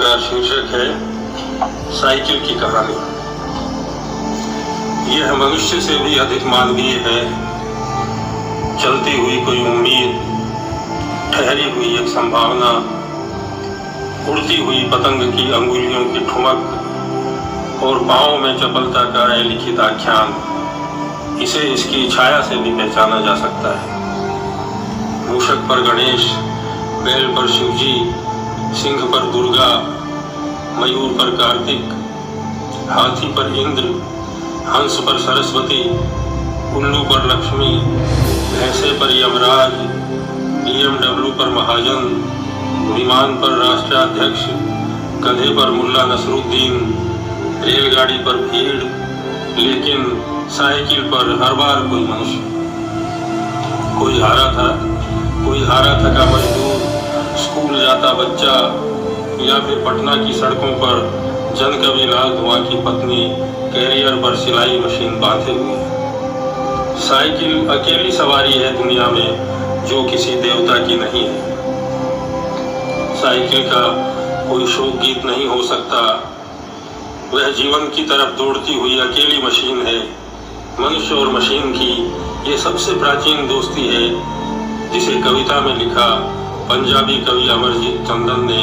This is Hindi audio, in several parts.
का शीर्षक है साइकिल की कहानी। यह मनुष्य से भी अधिक मानवीय है। चलती हुई कोई उम्मीद, ठहरी हुई एक संभावना, उड़ती हुई पतंग की अंगुलियों की ठुमक और पाँव में चपलता का अलिखित आख्यान, इसे इसकी छाया से भी पहचाना जा सकता है। मूषक पर गणेश, बैल पर शिवजी, सिंह पर दुर्गा, मयूर पर कार्तिक, हाथी पर इंद्र, हंस पर सरस्वती, उल्लू पर लक्ष्मी, भैंसे पर यमराज, BMW पर महाजन, विमान पर राष्ट्राध्यक्ष, गधे पर मुल्ला नसरुद्दीन, रेलगाड़ी पर भीड़, लेकिन साइकिल पर हर बार कोई मनुष्य। कोई हारा थका मजदूर, स्कूल जाता बच्चा, या फिर पटना की सड़कों पर जनकवि लाल धुआं की पत्नी कैरियर पर सिलाई मशीन बांधे हुए। साइकिल अकेली सवारी है दुनिया में जो किसी देवता की नहीं है। साइकिल का कोई शोक गीत नहीं हो सकता। वह जीवन की तरफ दौड़ती हुई अकेली मशीन है। मनुष्य और मशीन की ये सबसे प्राचीन दोस्ती है, जिसे कविता में लिखा पंजाबी कवि अमरजीत चंदन ने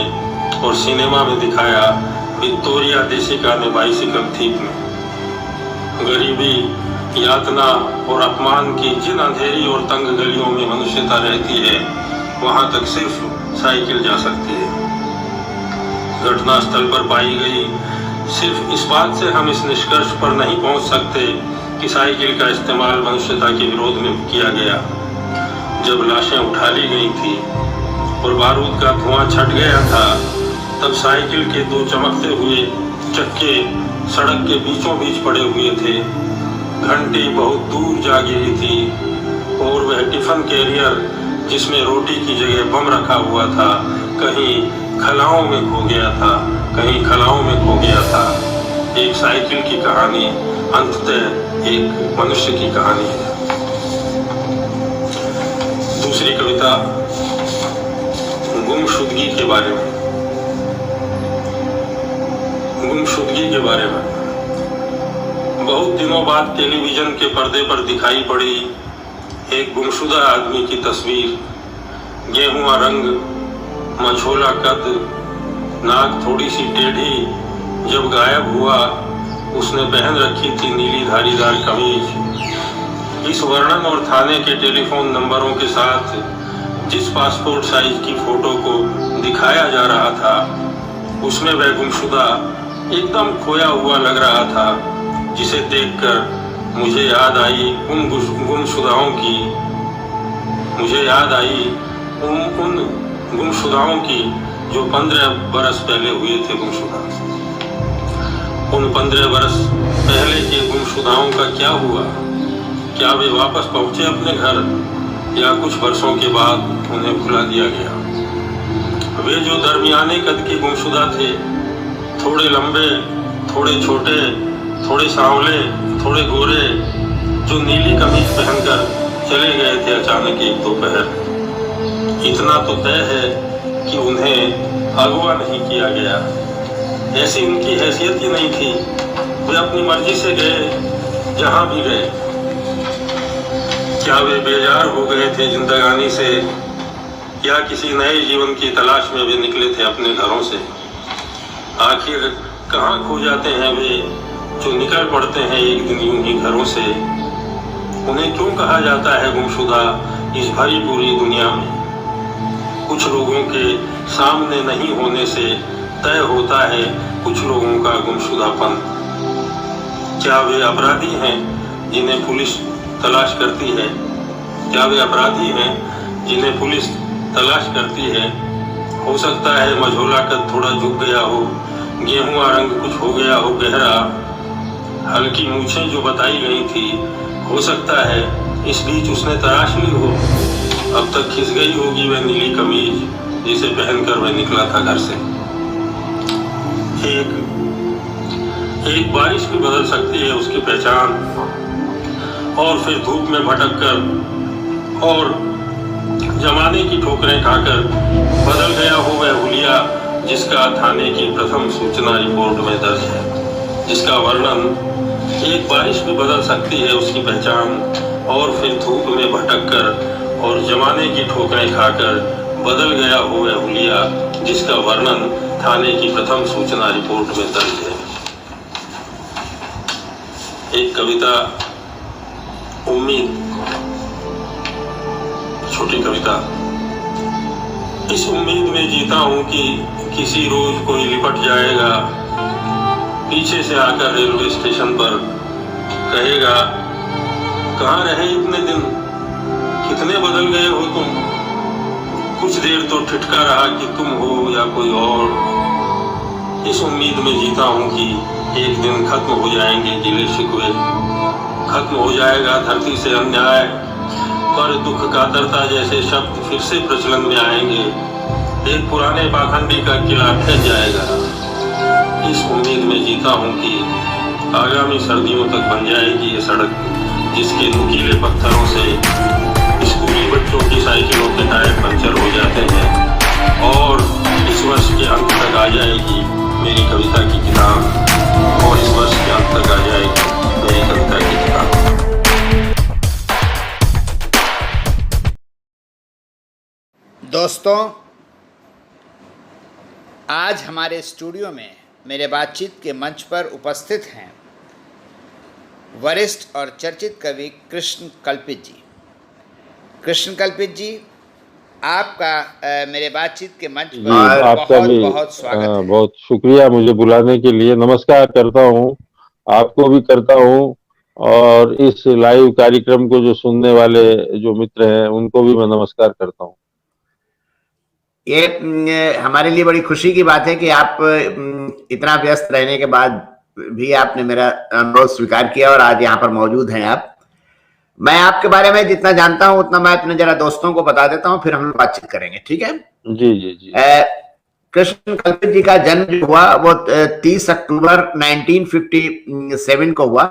और सिनेमा में दिखाया विक्टोरिया देसिका ने बाइसिकल थीप में। गरीबी, यातना और अपमान की जिन अंधेरी और तंग गलियों में मनुष्यता रहती है, वहां तक सिर्फ साइकिल जा सकती है। घटनास्थल पर पाई गई सिर्फ इस बात से हम इस निष्कर्ष पर नहीं पहुंच सकते कि साइकिल का इस्तेमाल मनुष्यता के विरोध में किया गया। जब लाशें उठा ली गई थी और बारूद का धुआं छट गया था, तब साइकिल के दो चमकते हुए चक्के सड़क के बीचों बीच पड़े हुए थे। घंटी बहुत दूर जा गिरी थी और वह टिफिन कैरियर जिसमें रोटी की जगह बम रखा हुआ था, कहीं खलाओं में खो गया था। एक साइकिल की कहानी अंततः एक मनुष्य की कहानी है। दूसरी कविता गुमशुदगी के बारे में। गुमशुदगी के बारे में बहुत दिनों बाद टेलीविजन के पर्दे पर दिखाई पड़ी एक गुमशुदा आदमी की तस्वीर। गेहुआ रंग, मझोला कद, नाक थोड़ी सी टेढ़ी। जब गायब हुआ, उसने पहन रखी थी नीली धारीदार कमीज। इस वर्णन और थाने के टेलीफोन नंबरों के साथ जिस पासपोर्ट साइज की फोटो को दिखाया जा रहा था, उसमें वह गुमशुदा एकदम खोया हुआ लग रहा था, जिसे देखकर मुझे याद आई उन गुमशुदाओं की जो 15 बरस पहले हुए थे गुमशुदा। उन 15 बरस पहले के गुमशुदाओं का क्या हुआ? क्या वे वापस पहुंचे अपने घर, या कुछ वर्षों के बाद उन्हें भुला दिया गया? वे जो दरमियाने कद के गुमशुदा थे, थोड़े लंबे, थोड़े छोटे, थोड़े सांवले, थोड़े गोरे, जो नीली कमीज पहनकर चले गए थे अचानक एक दोपहर। इतना तो तय है कि उन्हें अगवा नहीं किया गया। ऐसी उनकी हैसियत ही नहीं थी। वे अपनी मर्जी से गए जहां भी गए। क्या वे बेजार हो गए थे जिंदगानी से, या किसी नए जीवन की तलाश में वे निकले थे अपने घरों से? आखिर कहाँ खो जाते हैं वे जो निकल पड़ते हैं एक दिन यूं ही घरों से? उन्हें क्यों कहा जाता है गुमशुदा इस भरी पूरी दुनिया में? कुछ लोगों के सामने नहीं होने से तय होता है कुछ लोगों का गुमशुदापन। क्या वे अपराधी हैं जिन्हें पुलिस तलाश करती है? क्या वे अपराधी हैं जिन्हें पुलिस तलाश करती है? हो सकता है मझोला कद थोड़ा झुक गया हो, गेहुआ रंग कुछ हो गया हो गहरा, हल्की मूछें जो बताई गई थी, हो सकता है इस बीच उसने तराश ली हो। अब तक खिस गई होगी वह नीली कमीज जिसे पहनकर वह निकला था घर से। एक बारिश भी बदल सकती है उसकी पहचान, और फिर धूप में भटक कर और जमाने की ठोकरें खाकर बदल गया हो वह हुलिया जिसका थाने की प्रथम सूचना रिपोर्ट में दर्ज है, जिसका वर्णन एक बारिश भी बदल सकती है उसकी पहचान, और फिर धूप में भटक कर और जमाने की ठोकरें खाकर बदल गया हो वह हुलिया, जिसका वर्णन थाने की प्रथम सूचना रिपोर्ट में दर्ज है। एक कविता उम्मीद, छोटी कविता। इस उम्मीद में जीता हूं कि किसी रोज कोई लिपट जाएगा, पीछे से आकर रेलवे स्टेशन पर कहेगा, कहाँ रहे इतने दिन, कितने बदल गए हो तुम। कुछ देर तो ठिठका रहा कि तुम हो या कोई और। इस उम्मीद में जीता हूं कि एक दिन खत्म हो जाएंगे गिले शिकवे, खत्म हो जाएगा धरती से अन्याय, पर दुख कातरता जैसे शब्द फिर से प्रचलन में आएंगे, एक पुराने पाखंडी का किला ढह जाएगा। इस उम्मीद में जीता हूं कि आगामी सर्दियों तक बन जाएगी ये सड़क, जिसके नुकीले पत्थरों से स्कूली बच्चों की साइकिलों के टायर पंचर हो जाते हैं, और इस वर्ष के अंत तक आ जाएगी मेरी कविता की किताब, और इस वर्ष के अंत तक आ जाएगी मेरी कविता की किताब। दोस्तों, आज हमारे स्टूडियो में मेरे बातचीत के मंच पर उपस्थित हैं वरिष्ठ और चर्चित कवि कृष्ण कल्पित जी। कृष्ण कल्पित जी, आपका मेरे बातचीत के मंच पर आपका बहुत भी बहुत स्वागत है। बहुत शुक्रिया मुझे बुलाने के लिए। नमस्कार करता हूँ, आपको भी करता हूँ, और इस लाइव कार्यक्रम को जो सुनने वाले जो मित्र हैं उनको भी मैं नमस्कार करता हूँ। ये हमारे लिए बड़ी खुशी की बात है कि आप इतना व्यस्त रहने के बाद भी आपने मेरा अनुरोध स्वीकार किया और आज यहाँ पर मौजूद हैं आप। मैं आपके बारे में जितना जानता हूँ उतना मैं अपने जरा दोस्तों को बता देता हूँ, फिर हम लोग बातचीत करेंगे, ठीक है? जी जी जी। कृष्ण कल्पित जी का जन्म जो हुआ वो 30 अक्टूबर 1957 को हुआ,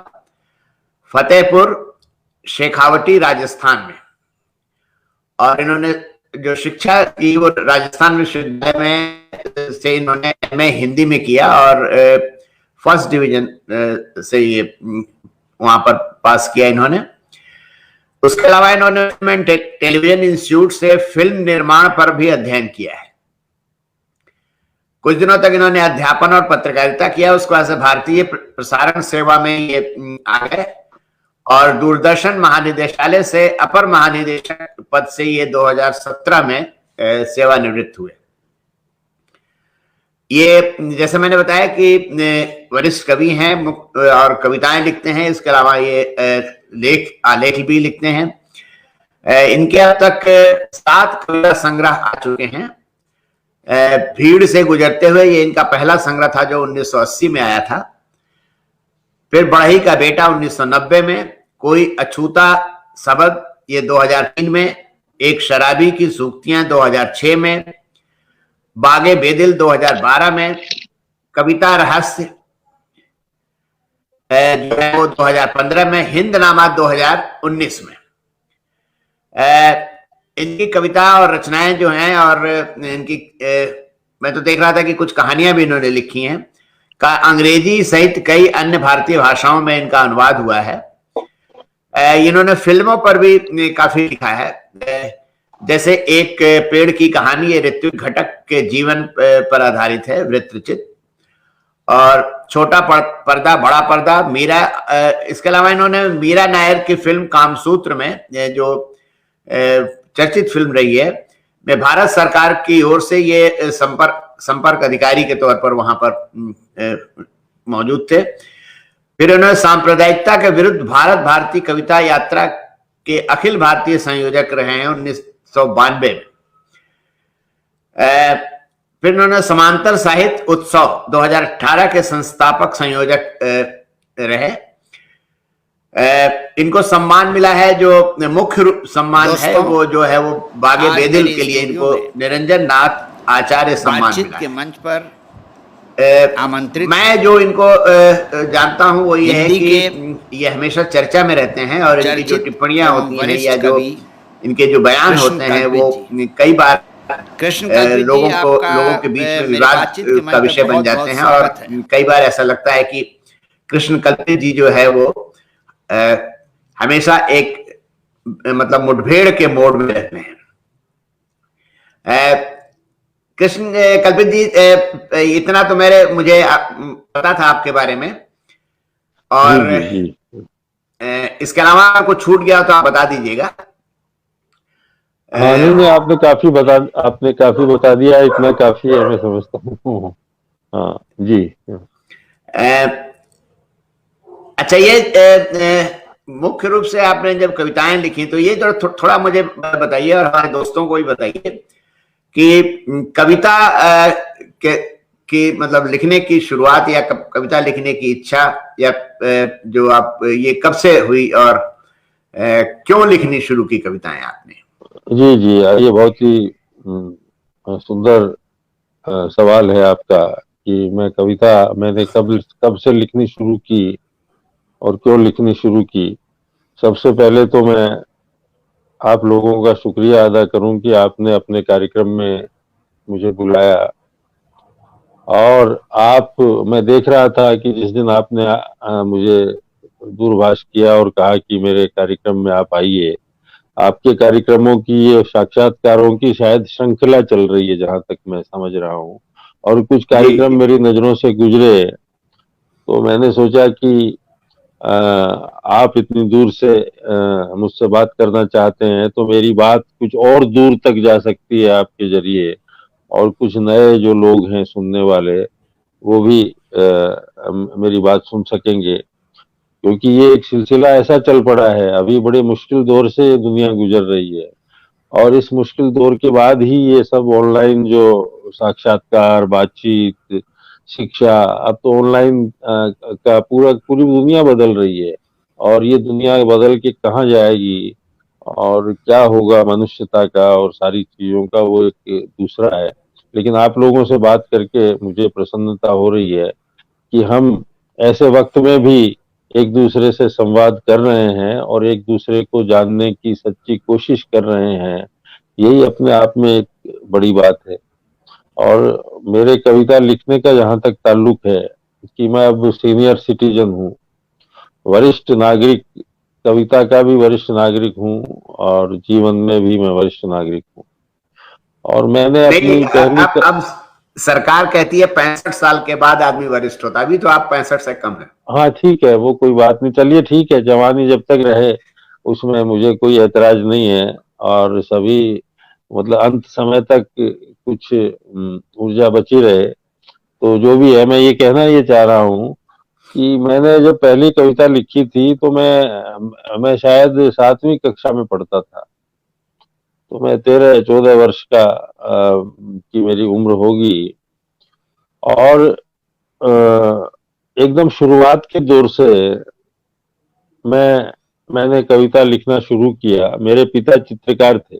फतेहपुर शेखावटी राजस्थान में। और इन्होंने जो शिक्षा की वो राजस्थान विश्वविद्यालय में से इन्होंने एमए हिंदी में किया और फर्स्ट डिवीजन से ये वहां पर पास किया इन्होंने। उसके अलावा इन्होंने टेलीविजन इंस्टीट्यूट से फिल्म निर्माण पर भी अध्ययन किया है। कुछ दिनों तक इन्होंने अध्यापन और पत्रकारिता किया, उसके बाद से भारतीय प्रसारण सेवा में ये आ गए और दूरदर्शन महानिदेशालय से अपर महानिदेशक पद से ये 2017 में सेवानिवृत्त हुए। ये जैसे मैंने बताया कि वरिष्ठ कवि हैं और कविताएं लिखते हैं, इसके अलावा ये आलेख भी लिखते हैं। इनके अब तक 7 कविता संग्रह आ चुके हैं। भीड़ से गुजरते हुए ये इनका पहला संग्रह था जो 1980 में आया था। फिर बढ़ई का बेटा 1990 में, कोई अछूता सबद ये 2003 में, एक शराबी की सूक्तियां 2006 में, बागे बेदिल 2012 में, कविता रहस्य जो है वो 2015 में, हिंदनामा 2019 में। इनकी कविता और रचनाएं जो हैं और इनकी मैं तो देख रहा था कि कुछ कहानियां भी इन्होंने लिखी हैं, का अंग्रेजी सहित कई अन्य भारतीय भाषाओं में इनका अनुवाद हुआ है। इन्होंने फिल्मों पर भी काफी लिखा है, जैसे एक पेड़ की कहानी ये ऋत्विक घटक के जीवन पर आधारित है, वृत्तचित, और छोटा पर्दा बड़ा पर्दा, मीरा। इसके अलावा इन्होंने मीरा नायर की फिल्म कामसूत्र में, जो चर्चित फिल्म रही है, में भारत सरकार की ओर से ये संपर्क अधिकारी के तौर पर वहां पर मौजूद थे। फिर उन्होंने सांप्रदायिकता के विरुद्ध भारत भारती कविता यात्रा के अखिल भारतीय संयोजक रहे हैं 1992 में। फिर उन्होंने समांतर साहित्य उत्सव 2018 के संस्थापक संयोजक रहे। इनको सम्मान मिला है, जो मुख्य सम्मान है वो जो है वो बागे बेदिल के लिए इनको निरंजन नाथ आचार्य सम्मान मिला के मंच पर आमंत्रित। मैं जो इनको जानता हूं वो ये है कि ये हमेशा चर्चा में रहते हैं और इनकी जो टिप्पणियां होती हैं या जो इनके जो बयान होते हैं वो कई बार कृष्ण कल्पित जी, आपका लोगों के बीच में मेरे विवाद बातचीत के का मंच पे विषय बन बहुत जाते बहुत हैं। और स्वागत है। कई बार ऐसा लगता है कि कृष्ण कल्पित जी जो है वो हमेशा एक मतलब मुठभेड़ के मोड में रहते हैं। कृष्ण कल्पित जी, इतना तो मुझे पता था आपके बारे में, जी और जी जी। इसके अलावा कुछ छूट गया तो आप बता दीजिएगा। हाँ, नहीं नहीं, आपने काफी बता दिया, इतना काफी है, मैं समझता हूँ। हाँ जी। अच्छा, ये मुख्य रूप से आपने जब कविताएं लिखी तो ये थोड़ा मुझे बताइए और हमारे दोस्तों को भी बताइए कि कविता की मतलब लिखने की शुरुआत या कविता लिखने की इच्छा या जो आप ये कब से हुई, और क्यों लिखनी शुरू की कविताएं आपने? जी जी, ये बहुत ही सुंदर सवाल है आपका कि मैंने कब कब से लिखनी शुरू की और क्यों लिखनी शुरू की। सबसे पहले तो मैं आप लोगों का शुक्रिया अदा करूं कि आपने अपने कार्यक्रम में मुझे बुलाया। और मैं देख रहा था कि जिस दिन आपने मुझे दूरभाष किया और कहा कि मेरे कार्यक्रम में आप आइए, आपके कार्यक्रमों की, ये साक्षात्कारों की शायद श्रृंखला चल रही है जहां तक मैं समझ रहा हूँ, और कुछ जी कार्यक्रम जी। मेरी नजरों से गुजरे। तो मैंने सोचा कि आप इतनी दूर से मुझसे बात करना चाहते हैं तो मेरी बात कुछ और दूर तक जा सकती है आपके जरिए, और कुछ नए जो लोग हैं सुनने वाले वो भी मेरी बात सुन सकेंगे। क्योंकि ये एक सिलसिला ऐसा चल पड़ा है, अभी बड़े मुश्किल दौर से दुनिया गुजर रही है, और इस मुश्किल दौर के बाद ही ये सब ऑनलाइन जो साक्षात्कार, बातचीत, शिक्षा, अब तो ऑनलाइन का पूरी दुनिया बदल रही है। और ये दुनिया बदल के कहाँ जाएगी और क्या होगा मनुष्यता का और सारी चीजों का, वो एक दूसरा है। लेकिन आप लोगों से बात करके मुझे प्रसन्नता हो रही है कि हम ऐसे वक्त में भी एक दूसरे से संवाद कर रहे हैं और एक दूसरे को जानने की सच्ची कोशिश कर रहे हैं। यही अपने आप में एक बड़ी बात है। और मेरे कविता लिखने का जहां तक ताल्लुक है कि मैं अब सीनियर सिटीजन हूँ, वरिष्ठ नागरिक, कविता का भी वरिष्ठ नागरिक हूँ और जीवन में भी मैं वरिष्ठ नागरिक हूँ। और मैंने नहीं, अपनी पहली अब सरकार कहती है 65 साल के बाद आदमी वरिष्ठ होता है, अभी तो आप 65 से कम है। हाँ ठीक है, वो कोई बात नहीं, चलिए ठीक है, जवानी जब तक रहे उसमें मुझे कोई ऐतराज नहीं है। और सभी मतलब अंत समय तक कुछ ऊर्जा बची रहे। तो जो भी है, मैं ये चाह रहा हूँ कि मैंने जब पहली कविता लिखी थी तो मैं शायद 7वीं कक्षा में पढ़ता था। तो मैं 13-14 वर्ष का की मेरी उम्र होगी। और एकदम शुरुआत के दौर से मैंने कविता लिखना शुरू किया। मेरे पिता चित्रकार थे,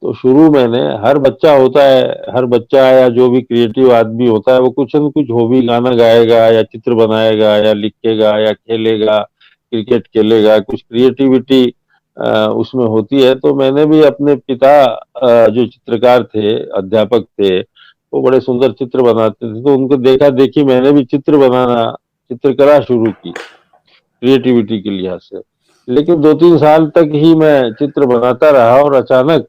तो शुरू मैंने, हर बच्चा होता है, हर बच्चा या जो भी क्रिएटिव आदमी होता है वो कुछ न कुछ हॉबी, गाना गाएगा या चित्र बनाएगा या लिखेगा या खेलेगा, क्रिकेट खेलेगा, कुछ क्रिएटिविटी उसमें होती है। तो मैंने भी अपने पिता जो चित्रकार थे, अध्यापक थे, वो बड़े सुंदर चित्र बनाते थे, तो उनको देखा देखी मैंने भी चित्रकला शुरू की क्रिएटिविटी के लिहाज से। लेकिन 2-3 साल तक ही मैं चित्र बनाता रहा, और अचानक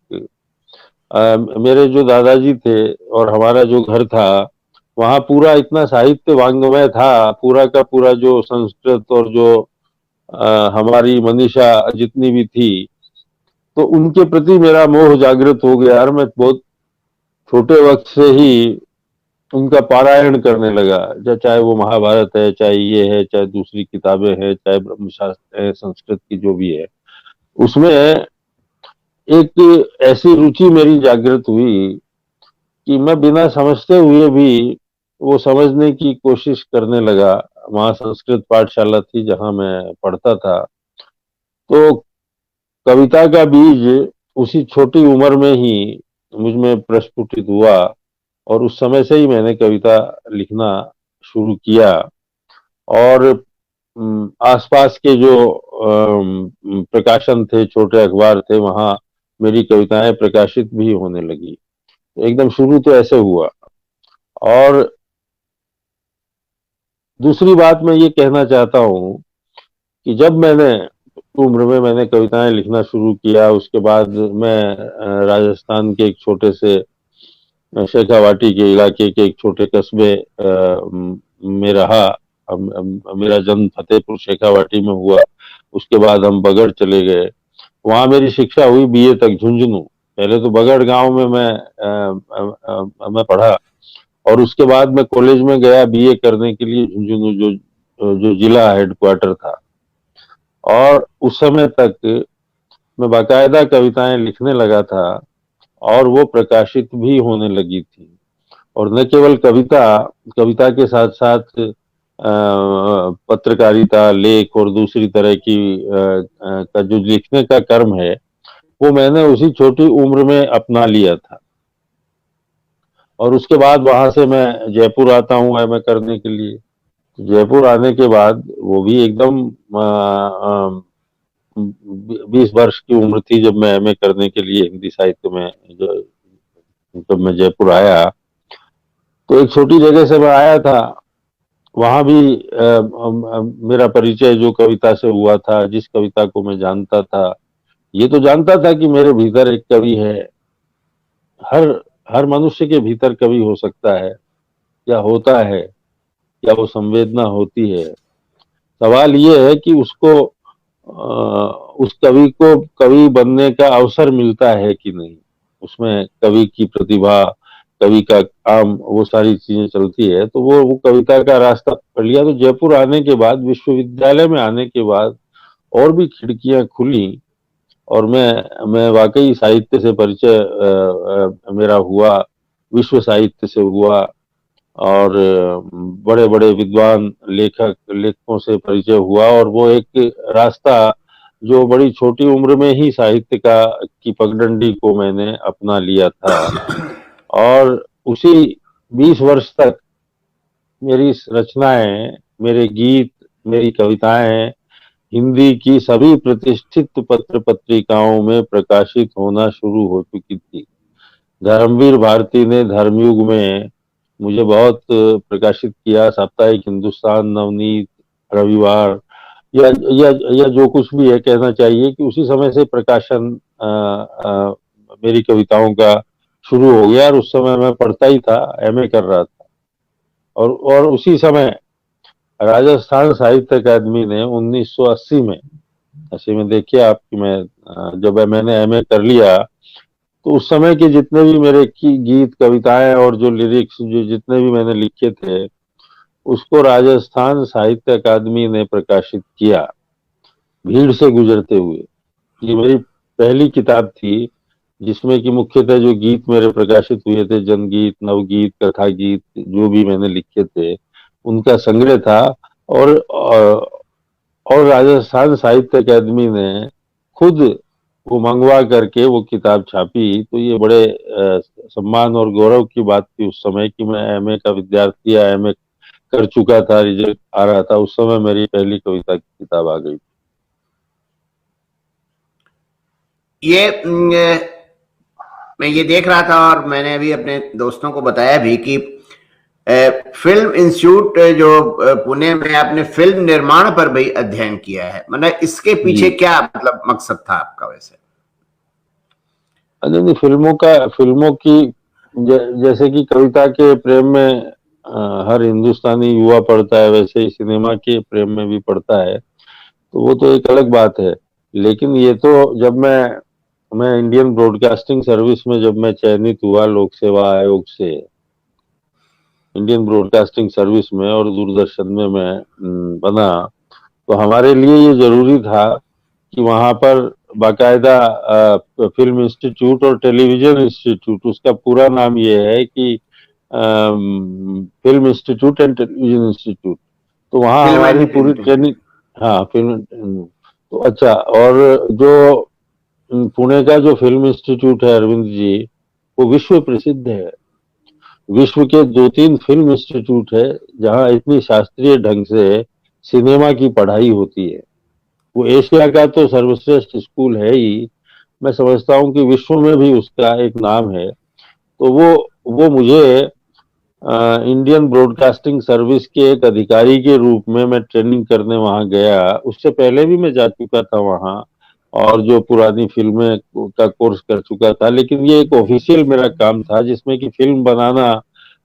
मेरे जो दादाजी थे और हमारा जो घर था, वहाँ पूरा इतना साहित्य वांग्मय था, पूरा का पूरा जो संस्कृत और जो हमारी मनीषा जितनी भी थी, तो उनके प्रति मेरा मोह जागृत हो गया और मैं बहुत छोटे वक्त से ही उनका पारायण करने लगा। चाहे वो महाभारत है, चाहे ये है, चाहे दूसरी किताबें हैं, चाहे ब्रह्मशास्त्र है, संस्कृत की जो भी है, उसमें एक ऐसी रुचि मेरी जागृत हुई कि मैं बिना समझते हुए भी वो समझने की कोशिश करने लगा। वहाँ संस्कृत पाठशाला थी जहाँ मैं पढ़ता था। तो कविता का बीज उसी छोटी उम्र में ही मुझ में प्रस्फुटित हुआ, और उस समय से ही मैंने कविता लिखना शुरू किया। और आसपास के जो प्रकाशन थे, छोटे अखबार थे, वहाँ मेरी कविताएं प्रकाशित भी होने लगी। तो एकदम शुरू तो ऐसे हुआ। और दूसरी बात मैं ये कहना चाहता हूँ कि जब मैंने उम्र में मैंने कविताएं लिखना शुरू किया, उसके बाद मैं राजस्थान के एक छोटे से शेखावाटी के इलाके के एक छोटे कस्बे में रहा। मेरा जन्म फतेहपुर शेखावाटी में हुआ। उसके बाद हम बगड़ चले गए, वहां मेरी शिक्षा हुई बीए तक झुंझुनू। पहले तो बगड़ गांव में मैं पढ़ा, और उसके बाद मैं कॉलेज में गया बीए करने के लिए झुंझुनू, जो जिला हेडक्वार्टर था। और उस समय तक मैं बाकायदा कविताएं लिखने लगा था, और वो प्रकाशित भी होने लगी थी। और न केवल कविता, कविता के साथ साथ पत्रकारिता, लेख और दूसरी तरह की का जो लिखने का कर्म है, वो मैंने उसी छोटी उम्र में अपना लिया था। और उसके बाद वहां से मैं जयपुर आता हूँ एमए करने के लिए। जयपुर आने के बाद वो भी एकदम 20 वर्ष की उम्र थी जब मैं एमए करने के लिए हिंदी साहित्य में, जब मैं जयपुर आया, तो एक छोटी जगह से मैं आया था। वहां भी मेरा परिचय जो कविता से हुआ था, जिस कविता को मैं जानता था, ये तो जानता था कि मेरे भीतर एक कवि है। हर हर मनुष्य के भीतर कवि हो सकता है, या होता है, या वो संवेदना होती है। सवाल ये है कि उसको उस कवि को कवि बनने का अवसर मिलता है कि नहीं। उसमें कवि की प्रतिभा, कवि का काम, वो सारी चीजें चलती है। तो वो कविता का रास्ता पकड़ लिया। तो जयपुर आने के बाद, विश्वविद्यालय में आने के बाद और भी खिड़कियां खुली, और मैं वाकई साहित्य से परिचय मेरा हुआ, विश्व साहित्य से हुआ, और बड़े बड़े विद्वान लेखकों से परिचय हुआ। और वो एक रास्ता जो बड़ी छोटी उम्र में ही साहित्य की पगडंडी को मैंने अपना लिया था। और उसी 20 वर्ष तक मेरी रचनाएं, मेरे गीत, मेरी कविताएं हिंदी की सभी प्रतिष्ठित पत्र पत्रिकाओं में प्रकाशित होना शुरू हो चुकी थी। धर्मवीर भारती ने धर्मयुग में मुझे बहुत प्रकाशित किया। साप्ताहिक हिंदुस्तान, नवनीत, रविवार, या जो कुछ भी है, कहना चाहिए कि उसी समय से प्रकाशन मेरी कविताओं का शुरू हो गया। और उस समय मैं पढ़ता ही था, एमए कर रहा था। और उसी समय राजस्थान साहित्य अकादमी ने 1980 में, ऐसे में देखिए आप कि मैं जब मैंने एमए कर लिया, तो उस समय के जितने भी मेरे की गीत, कविताएं और जो लिरिक्स, जो जितने भी मैंने लिखे थे, उसको राजस्थान साहित्य अकादमी ने प्रकाशित किया, भीड़ से गुजरते हुए। ये मेरी पहली किताब थी जिसमें कि मुख्यतः जो गीत मेरे प्रकाशित हुए थे, जनगीत, नवगीत, कथा गीत, जो भी मैंने लिखे थे, उनका संग्रह था। और राजस्थान साहित्य अकादमी ने खुद वो मंगवा करके वो किताब छापी। तो ये बड़े सम्मान और गौरव की बात थी उस समय कि मैं एमए का विद्यार्थी, या एमए कर चुका था, रिजल्ट आ रहा था, उस समय मेरी पहली कविता की किताब आ गई। ये मैं ये देख रहा था, और मैंने अभी अपने दोस्तों को बताया भी कि फिल्म इंस्टीट्यूट जो पुणे में, आपने फिल्म निर्माण पर भी अध्ययन किया है। मतलब इसके पीछे क्या मतलब मकसद था आपका वैसे? नहीं, फिल्मों की जैसे कि कविता के प्रेम में हर हिंदुस्तानी युवा पड़ता है, वैसे ही सिनेमा के प्रेम में भी पड़ता है। तो वो तो एक अलग बात है। लेकिन ये तो जब मैं इंडियन ब्रॉडकास्टिंग सर्विस में जब मैं चयनित हुआ लोक सेवा आयोग से, इंडियन ब्रॉडकास्टिंग सर्विस में, और दूरदर्शन में मैं बना, तो हमारे लिए ये जरूरी था कि वहां पर बाकायदा फिल्म इंस्टीट्यूट और टेलीविजन इंस्टीट्यूट, उसका पूरा नाम ये है कि film institute and television institute, तो वहाँ हमारी पूरी ट्रेनिंग। हाँ, फिल्म। तो अच्छा, और जो पुणे का जो फिल्म इंस्टीट्यूट है अरविंद जी, वो विश्व प्रसिद्ध है। विश्व के 2-3 फिल्म इंस्टीट्यूट है जहाँ इतनी शास्त्रीय ढंग से सिनेमा की पढ़ाई होती है। वो एशिया का तो सर्वश्रेष्ठ स्कूल है ही, मैं समझता हूँ कि विश्व में भी उसका एक नाम है। तो वो मुझे इंडियन ब्रॉडकास्टिंग सर्विस के एक अधिकारी के रूप में मैं ट्रेनिंग करने वहां गया। उससे पहले भी मैं जा चुका था वहां और जो पुरानी फिल्में का कोर्स कर चुका था, लेकिन ये एक ऑफिशियल मेरा काम था जिसमें कि फिल्म बनाना,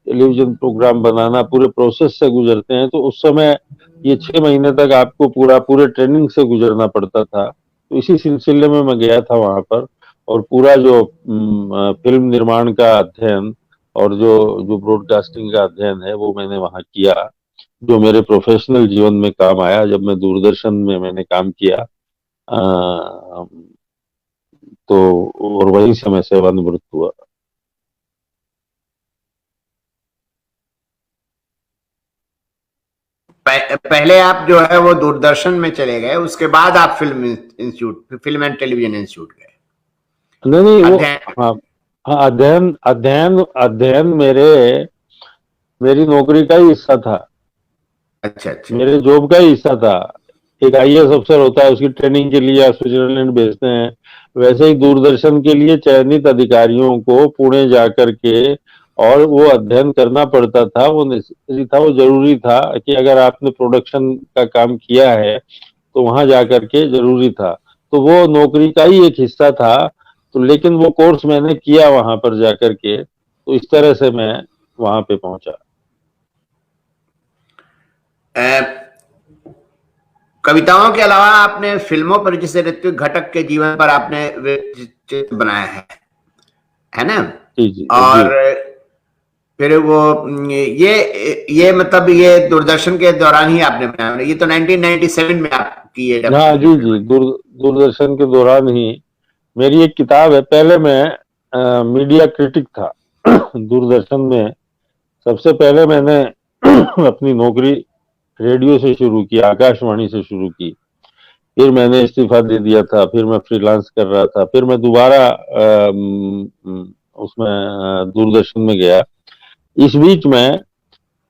टेलीविजन प्रोग्राम बनाना पूरे प्रोसेस से गुजरते हैं। तो उस समय ये 6 महीने तक आपको पूरे ट्रेनिंग से गुजरना पड़ता था। तो इसी सिलसिले में मैं गया था वहां पर और पूरा जो फिल्म निर्माण का अध्ययन और जो जो ब्रॉडकास्टिंग का अध्ययन है वो मैंने वहां किया, जो मेरे प्रोफेशनल जीवन में काम आया जब मैं दूरदर्शन में मैंने काम किया। अ, तो और वहीं से मैं सेवानिवृत्त हुआ। पहले आप जो है वो दूरदर्शन में चले गए, उसके बाद आप film institute, film and television institute गए नहीं नहीं वो, अध्ययन। हाँ हाँ, अध्ययन अध्ययन अध्ययन मेरी नौकरी का ही हिस्सा था, अच्छा अच्छा। मेरे जॉब का ही हिस्सा था। एक आईएएस अफसर होता है, उसकी ट्रेनिंग के लिए आप स्विट्जरलैंड भेजते हैं, वैसे ही दूरदर्शन के लिए चयनित अधिकारियों को पुणे जाकर के और वो अध्ययन करना पड़ता था। वो नेसेसरी था, वो जरूरी था कि अगर आपने प्रोडक्शन का काम किया है तो वहां जाकर के जरूरी था। तो वो नौकरी का ही एक हिस्सा था। तो लेकिन वो कोर्स मैंने किया वहां पर जाकर के, तो इस तरह से मैं वहां पे पहुंचा। कविताओं के अलावा आपने फिल्मों पर, जैसे ऋत्विक घटक के जीवन पर आपने चित्र बनाया है ना? जी जी जी। और फिर वो ये मतलब ये दूरदर्शन के दौरान ही आपने बनाया, ये तो 1997 में आपकी ये हाँ ये जी फिल्म जी, है। दूरदर्शन के दौरान ही मेरी एक किताब है। पहले मैं मीडिया क्रिटिक था दूरदर्शन में। सबसे पहले मैंने अपनी नौकरी रेडियो से शुरू की, आकाशवाणी से शुरू की। फिर मैंने इस्तीफा दे दिया था, फिर मैं फ्रीलांस कर रहा था, फिर मैं दोबारा उसमें दूरदर्शन में गया। इस बीच में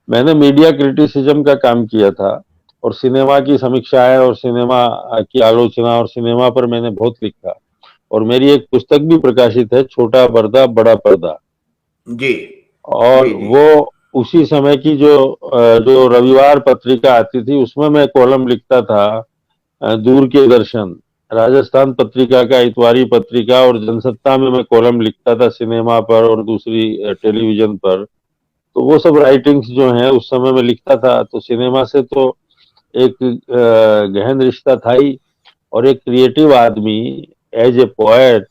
मैंने मीडिया क्रिटिसिज्म का काम किया था और सिनेमा की समीक्षाएं और सिनेमा की आलोचना और सिनेमा पर मैंने बहुत लिखा। और मेरी एक पुस्तक भी प्रकाशित है, छोटा पर्दा बड़ा पर्दा। जी और जी जी। वो उसी समय की जो रविवार पत्रिका आती थी उसमें मैं कॉलम लिखता था। दूर के दर्शन, राजस्थान पत्रिका का इतवारी पत्रिका और जनसत्ता में मैं कॉलम लिखता था सिनेमा पर और दूसरी टेलीविजन पर। तो वो सब राइटिंग्स जो हैं उस समय में लिखता था। तो सिनेमा से तो एक गहन रिश्ता था ही। और एक क्रिएटिव आदमी, एज ए पोएट,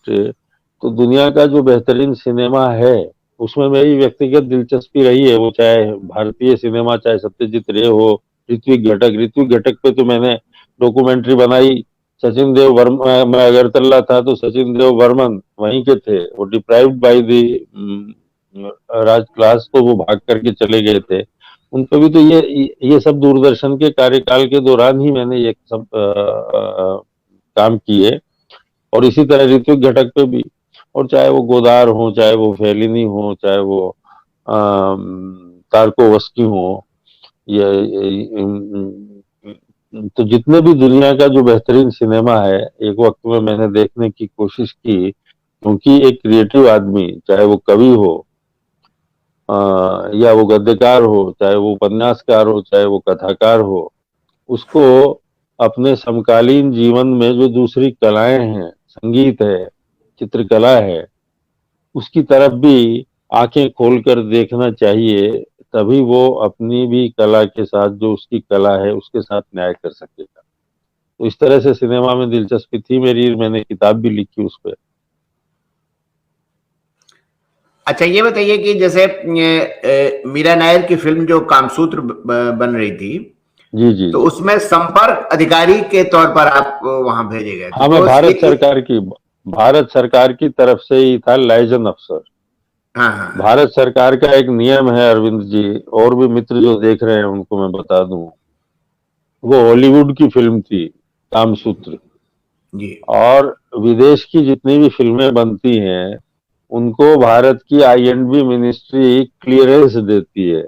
तो दुनिया का जो बेहतरीन सिनेमा है उसमें मेरी व्यक्तिगत दिलचस्पी रही है। वो चाहे भारतीय सिनेमा, चाहे सत्यजीत रे हो, ऋत्विक घटक पे तो मैंने डॉक्यूमेंट्री बनाई। सचिन देव वर्मन, मैं अगरतला था तो सचिन देव वर्मन वहीं के थे। वो deprived by the Raj class, तो वो भाग करके चले गए थे। उन पे भी तो ये सब दूरदर्शन के कार्यकाल के दौरान ही मैंने ये सब काम किए। और इसी तरह ऋत्विक घटक पे भी। और चाहे वो गोदार हो, चाहे वो फेलिनी हो, चाहे वो तारकोवस्की हो, तो जितने भी दुनिया का जो बेहतरीन सिनेमा है एक वक्त में मैंने देखने की कोशिश की। क्योंकि एक क्रिएटिव आदमी, चाहे वो कवि हो या वो गद्यकार हो, चाहे वो उपन्यासकार हो, चाहे वो कथाकार हो, उसको अपने समकालीन जीवन में जो दूसरी कलाएं हैं, संगीत है, चित्रकला है, उसकी तरफ भी आंखें खोलकर देखना चाहिए। तभी वो अपनी भी कला के साथ, जो उसकी कला है उसके साथ न्याय कर सकेगा। तो इस तरह से सिनेमा में दिलचस्पी थी मेरी, मैंने किताब भी लिखी उस पर। अच्छा ये बताइए कि जैसे मीरा नायर की फिल्म जो कामसूत्र बन रही थी, जी जी तो जी। उसमें संपर्क अधिकारी के तौर पर आप वहां भेजे गए थे, हाँ, मैं तो भारत सरकार की तरफ से ही था, लाइजन अफसर। हाँ हाँ हाँ। भारत सरकार का एक नियम है अरविंद जी, और भी मित्र जो देख रहे हैं उनको मैं बता दूं, वो हॉलीवुड की फिल्म थी कामसूत्र। जी और विदेश की जितनी भी फिल्में बनती हैं उनको भारत की आईएनबी मिनिस्ट्री क्लियरेंस देती है।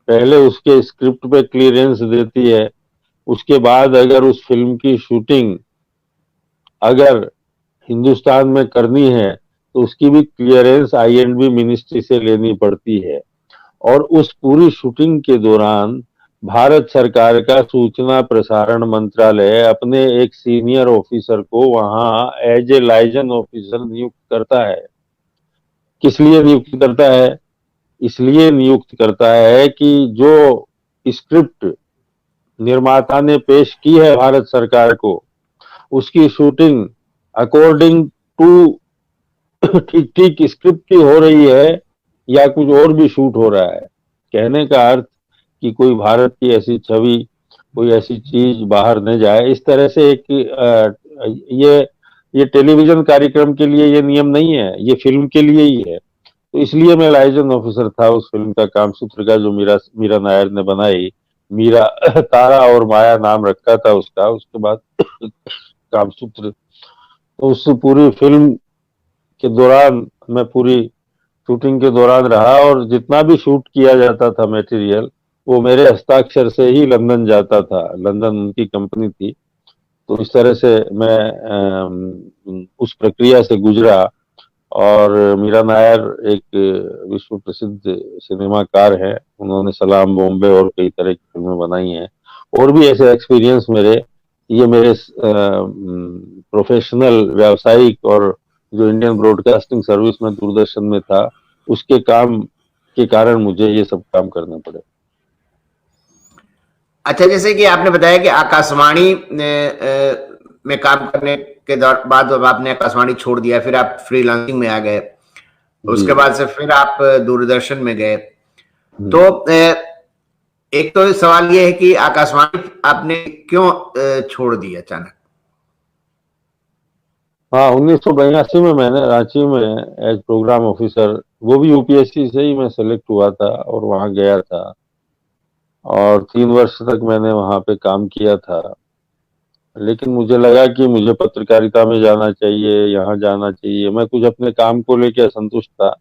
पहले उसके स्क्रिप्ट पे क्लियरेंस देती है, उसके बाद अगर उस फिल्म की शूटिंग अगर हिंदुस्तान में करनी है तो उसकी भी क्लियरेंस आई-एंड-बी मिनिस्ट्री से लेनी पड़ती है। और उस पूरी शूटिंग के दौरान भारत सरकार का सूचना प्रसारण मंत्रालय अपने एक सीनियर ऑफिसर को वहां एज ए लाइजन ऑफिसर नियुक्त करता है। किस लिए नियुक्त करता है? इसलिए नियुक्त करता है कि जो स्क्रिप्ट निर्माता ने पेश की है भारत सरकार को, उसकी शूटिंग अकॉर्डिंग टू ठीक ठीक स्क्रिप्ट की हो रही है या कुछ और भी शूट हो रहा है। कहने का अर्थ कि कोई भारत की ऐसी छवि, कोई ऐसी चीज बाहर न जाए, इस तरह से एक ये टेलीविजन कार्यक्रम के लिए ये नियम नहीं है, ये फिल्म के लिए ही है। तो इसलिए मैं लाइजन ऑफिसर था उस फिल्म का, कामसूत्र का, जो मीरा नायर ने बनाई। मीरा तारा और माया नाम रखा था उसका, उसके बाद कामसूत्र। तो उस पूरी फिल्म के दौरान मैं पूरी शूटिंग के दौरान रहा और जितना भी शूट किया जाता था मटेरियल, वो मेरे हस्ताक्षर से ही लंदन जाता था। लंदन उनकी कंपनी थी। तो इस तरह से मैं उस प्रक्रिया से गुजरा। और मीरा नायर एक विश्व प्रसिद्ध सिनेमाकार है, उन्होंने सलाम बॉम्बे और कई तरह की फिल्में बनाई हैं। और भी ऐसे एक्सपीरियंस ये मेरे प्रोफेशनल, व्यावसायिक और जो इंडियन ब्रॉडकास्टिंग सर्विस में दूरदर्शन में था, उसके काम के कारण मुझे ये सब काम करने पड़े। अच्छा, जैसे कि आपने बताया कि आकाशवाणी में काम करने के बाद अब आपने आकाशवाणी छोड़ दिया, फिर आप फ्रीलांसिंग में आ गए, उसके बाद से फिर आप दूरदर्शन में गए। तो एक तो सवाल ये है कि आकाशवाणी आपने क्यों छोड़ दी अचानक? हाँ, 1982 में मैंने रांची में एज प्रोग्राम ऑफिसर, वो भी यूपीएससी से ही मैं सेलेक्ट हुआ था और वहां गया था। और 3 वर्ष तक मैंने वहां पे काम किया था। लेकिन मुझे लगा कि मुझे पत्रकारिता में जाना चाहिए, यहाँ जाना चाहिए। मैं कुछ अपने काम को लेकर असंतुष्ट था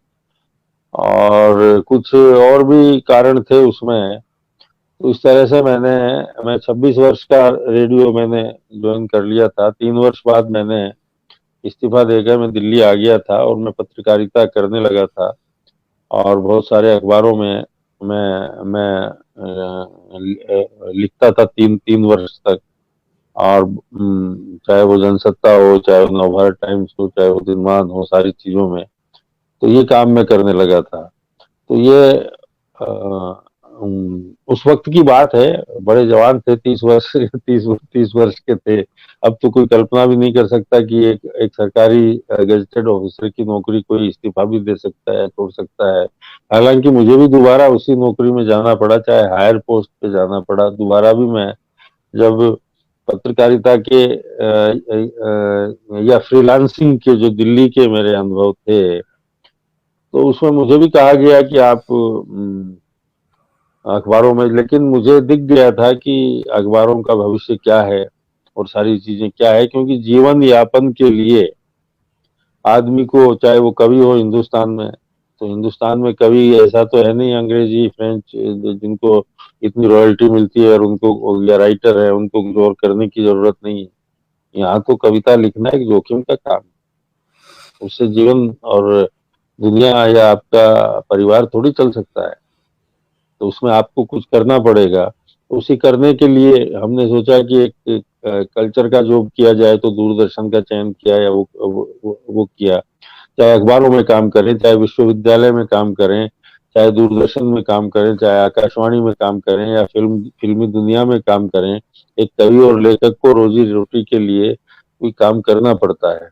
और कुछ और भी कारण थे उसमें। तो इस तरह से मैं 26 वर्ष का रेडियो मैंने ज्वाइन कर लिया था। 3 वर्ष बाद मैंने इस्तीफा देकर मैं दिल्ली आ गया था और मैं पत्रकारिता करने लगा था। और बहुत सारे अखबारों में मैं लिखता था 3 वर्ष तक। और चाहे वो जनसत्ता हो, चाहे वो नवभारत टाइम्स हो, चाहे वो दिनमान हो, सारी चीजों में तो ये काम मैं करने लगा था। तो ये उस वक्त की बात है, बड़े जवान थे, 30 वर्ष के थे। अब तो कोई कल्पना भी नहीं कर सकता कि एक सरकारी गजेटेड ऑफिसर की नौकरी कोई इस्तीफा भी दे सकता है, छोड़ सकता है। हालांकि मुझे भी दोबारा उसी नौकरी में जाना पड़ा, चाहे हायर पोस्ट पे जाना पड़ा। दोबारा भी मैं जब पत्रकारिता के या फ्रीलांसिंग के जो दिल्ली के मेरे अनुभव थे, तो उसमें मुझे भी कहा गया कि आप अखबारों में, लेकिन मुझे दिख गया था कि अखबारों का भविष्य क्या है और सारी चीजें क्या है। क्योंकि जीवन यापन के लिए आदमी को, चाहे वो कवि हो हिंदुस्तान में, तो हिंदुस्तान में कवि ऐसा तो है नहीं, अंग्रेजी फ्रेंच जिनको इतनी रॉयल्टी मिलती है और उनको, या राइटर है, उनको कुछ और करने की जरूरत नहीं है। यहाँ तो कविता लिखना एक जोखिम का काम, उससे जीवन और दुनिया या आपका परिवार थोड़ी चल सकता है। तो उसमें आपको कुछ करना पड़ेगा। उसी करने के लिए हमने सोचा कि एक कल्चर का जॉब किया जाए, तो दूरदर्शन का चयन किया या वो किया। चाहे अखबारों में काम करें, चाहे विश्वविद्यालय में काम करें, चाहे दूरदर्शन में काम करें, चाहे आकाशवाणी में काम करें या फिल्मी दुनिया में काम करें, एक कवि और लेखक को रोजी रोटी के लिए कोई काम करना पड़ता है।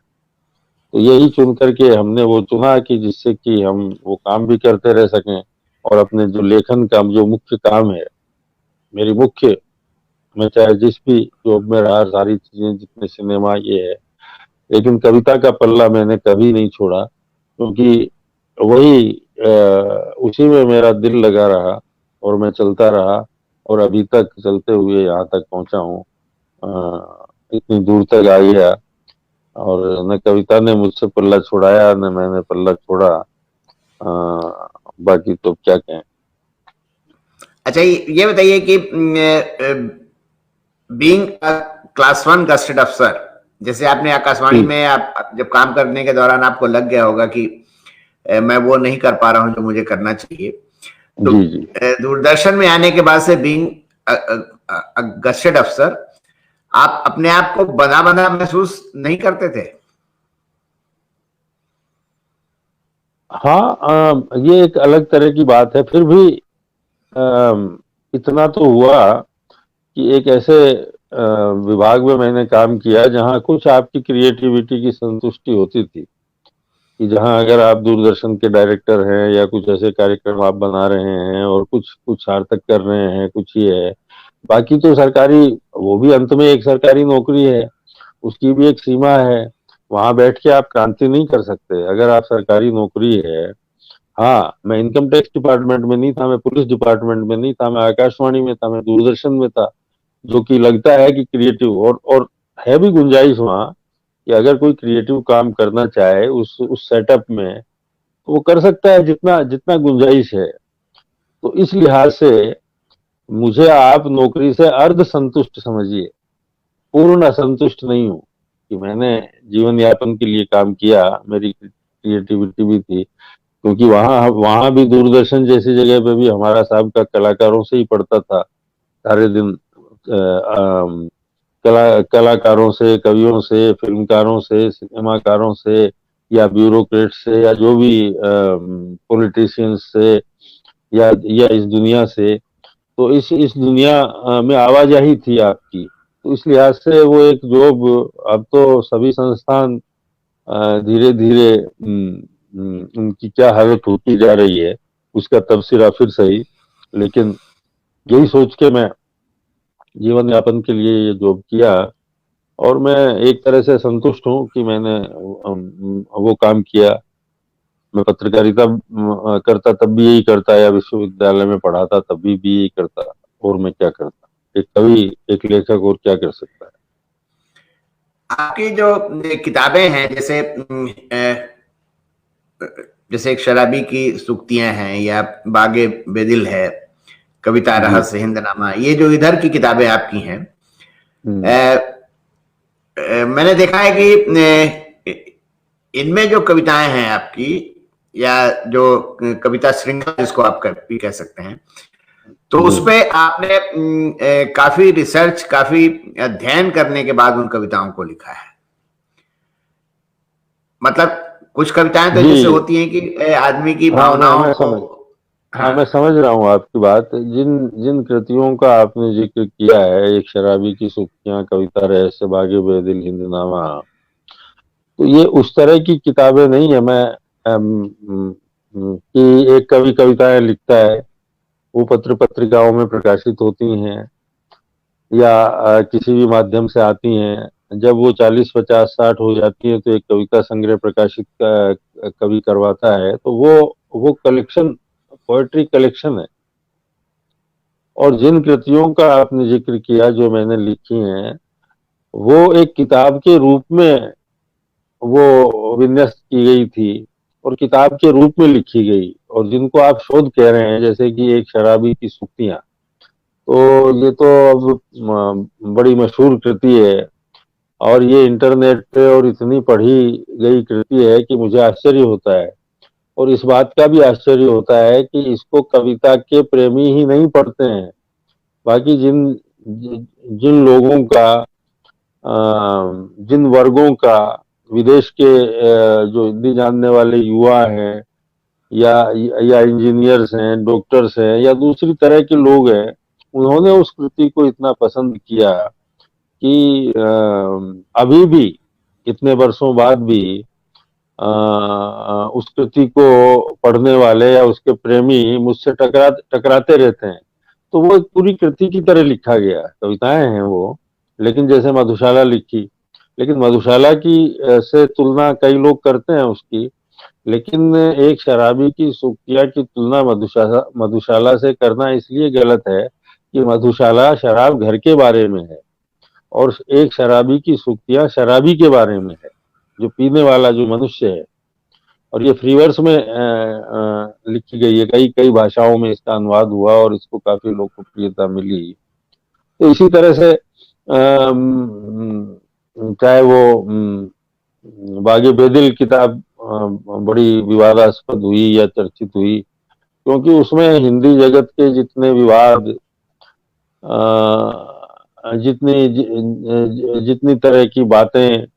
तो यही चुन करके हमने वो चुना कि जिससे कि हम वो काम भी करते रह सकें और अपने जो लेखन का जो मुख्य काम है, मेरी मुख्य, मैं चाहे जिस भी जॉब में रहा, सारी चीजें जितने सिनेमा ये है, लेकिन कविता का पल्ला मैंने कभी नहीं छोड़ा। क्योंकि वही उसी में मेरा दिल लगा रहा और मैं चलता रहा और अभी तक चलते हुए यहाँ तक पहुंचा हूँ, इतनी दूर तक आ गया। और न कविता ने मुझसे पल्ला छुड़ाया, न मैंने पल्ला छोड़ा। बाकी तो क्या कहें। अच्छा, ये बताइए कि बीइंग क्लास 1 गस्टेड अफसर, जैसे आपने आकाशवाणी में आप जब काम करने के दौरान आपको लग गया होगा कि मैं वो नहीं कर पा रहा हूं जो मुझे करना चाहिए, तो जी जी। दूरदर्शन में आने के बाद से बीइंग गस्टेड अफसर, आप अपने आप को बंधा बंधा महसूस नहीं करते थे? हाँ, ये एक अलग तरह की बात है। फिर भी इतना तो हुआ कि एक ऐसे विभाग में मैंने काम किया जहाँ कुछ आपकी क्रिएटिविटी की संतुष्टि होती थी, कि जहाँ अगर आप दूरदर्शन के डायरेक्टर हैं या कुछ ऐसे कार्यक्रम आप बना रहे हैं और कुछ कुछ सार्थक कर रहे हैं, कुछ ये है। बाकी तो सरकारी, वो भी अंत में एक सरकारी नौकरी है, उसकी भी एक सीमा है। वहां बैठ के आप क्रांति नहीं कर सकते अगर आप सरकारी नौकरी है। हाँ, मैं इनकम टैक्स डिपार्टमेंट में नहीं था, मैं पुलिस डिपार्टमेंट में नहीं था, मैं आकाशवाणी में था, मैं दूरदर्शन में था, जो कि लगता है कि क्रिएटिव और है भी गुंजाइश वहाँ कि अगर कोई क्रिएटिव काम करना चाहे उस सेटअप में, तो वो कर सकता है जितना जितना गुंजाइश है। तो इस लिहाज से मुझे आप नौकरी से अर्ध संतुष्ट समझिए, पूर्ण असंतुष्ट नहीं हूँ कि मैंने जीवन यापन के लिए काम किया, मेरी क्रिएटिविटी भी थी। क्योंकि वहाँ वहाँ भी दूरदर्शन जैसी जगह पे भी हमारा साहब का कलाकारों से ही पड़ता था सारे दिन। कलाकारों से, कवियों से, फिल्मकारों से, सिनेमाकारों से, या ब्यूरोक्रेट से, या जो भी पॉलिटिशियंस से, या इस दुनिया से। तो इस दुनिया में आवाजाही थी आपकी। तो इस लिहाज से वो एक जॉब, अब तो सभी संस्थान धीरे धीरे उनकी क्या हालत होती जा रही है उसका तबसरा फिर सही। लेकिन यही सोच के मैं जीवन यापन के लिए ये जॉब किया, और मैं एक तरह से संतुष्ट हूँ कि मैंने वो काम किया। मैं पत्रकारिता करता तब भी यही करता, या विश्वविद्यालय में पढ़ाता तब भी यही करता, और मैं क्या करता। एक कवि, एक लेखक और क्या कर सकता है। आपकी जो किताबें हैं, जैसे एक शराबी की सूक्तियां हैं, या बागे बेदिल है, कविता रहस्य हिंदनामा, ये जो इधर की किताबें आपकी हैं, मैंने देखा है कि इनमें जो कविताएं हैं आपकी, या जो कविता श्रृंखला जिसको आप भी कह सकते हैं, तो उसपे आपने काफी रिसर्च, काफी अध्ययन करने के बाद उन कविताओं को लिखा है। मतलब कुछ कविताएं तो जैसे होती हैं कि आदमी की भावनाओं को। हाँ, मैं समझ रहा हूँ आपकी बात। जिन जिन कृतियों का आपने जिक्र किया है, एक शराबी की सूक्तियां, कविता रहस्य, बागे बेदिल, हिंदनामा, तो ये उस तरह की किताबें नहीं है। मैं कि एक कवि कविताएं लिखता है, वो पत्र पत्रिकाओं में प्रकाशित होती हैं, या किसी भी माध्यम से आती हैं। जब वो 40, 50, 60 हो जाती है तो एक कविता संग्रह प्रकाशित कवि करवाता है, तो वो कलेक्शन, पोएट्री कलेक्शन है। और जिन कृतियों का आपने जिक्र किया जो मैंने लिखी हैं, वो एक किताब के रूप में वो विन्यस्त की गई थी और किताब के रूप में लिखी गई। और जिनको आप शोध कह रहे हैं, जैसे कि एक शराबी की सूक्तियां, तो ये तो अब बड़ी मशहूर कृति है, और ये इंटरनेट पे और इतनी पढ़ी गई कृति है कि मुझे आश्चर्य होता है। और इस बात का भी आश्चर्य होता है कि इसको कविता के प्रेमी ही नहीं पढ़ते हैं, बाकी जिन लोगों का, जिन वर्गों का, विदेश के जो हिंदी जानने वाले युवा हैं, या इंजीनियर्स हैं, डॉक्टर्स हैं, या दूसरी तरह के लोग हैं, उन्होंने उस कृति को इतना पसंद किया कि अभी भी, इतने वर्षों बाद भी, उस कृति को पढ़ने वाले या उसके प्रेमी मुझसे टकराते रहते हैं। तो वो एक पूरी कृति की तरह लिखा गया, कविताएं हैं वो, लेकिन जैसे मधुशाला लिखी, लेकिन मधुशाला की से तुलना कई लोग करते हैं उसकी, लेकिन एक शराबी की सूक्तियां की तुलना मधुशाला से करना इसलिए गलत है कि मधुशाला शराब घर के बारे में है, और एक शराबी की सूक्तियां शराबी के बारे में है, जो पीने वाला जो मनुष्य है। और ये फ्री वर्स में लिखी गई है, कई कई भाषाओं में इसका अनुवाद हुआ और इसको काफी लोकप्रियता मिली। तो इसी तरह से चाहे वो बागे बेदिल किताब बड़ी विवादास्पद हुई या चर्चित हुई, क्योंकि उसमें हिंदी जगत के जितने विवाद, जितनी तरह की बातें,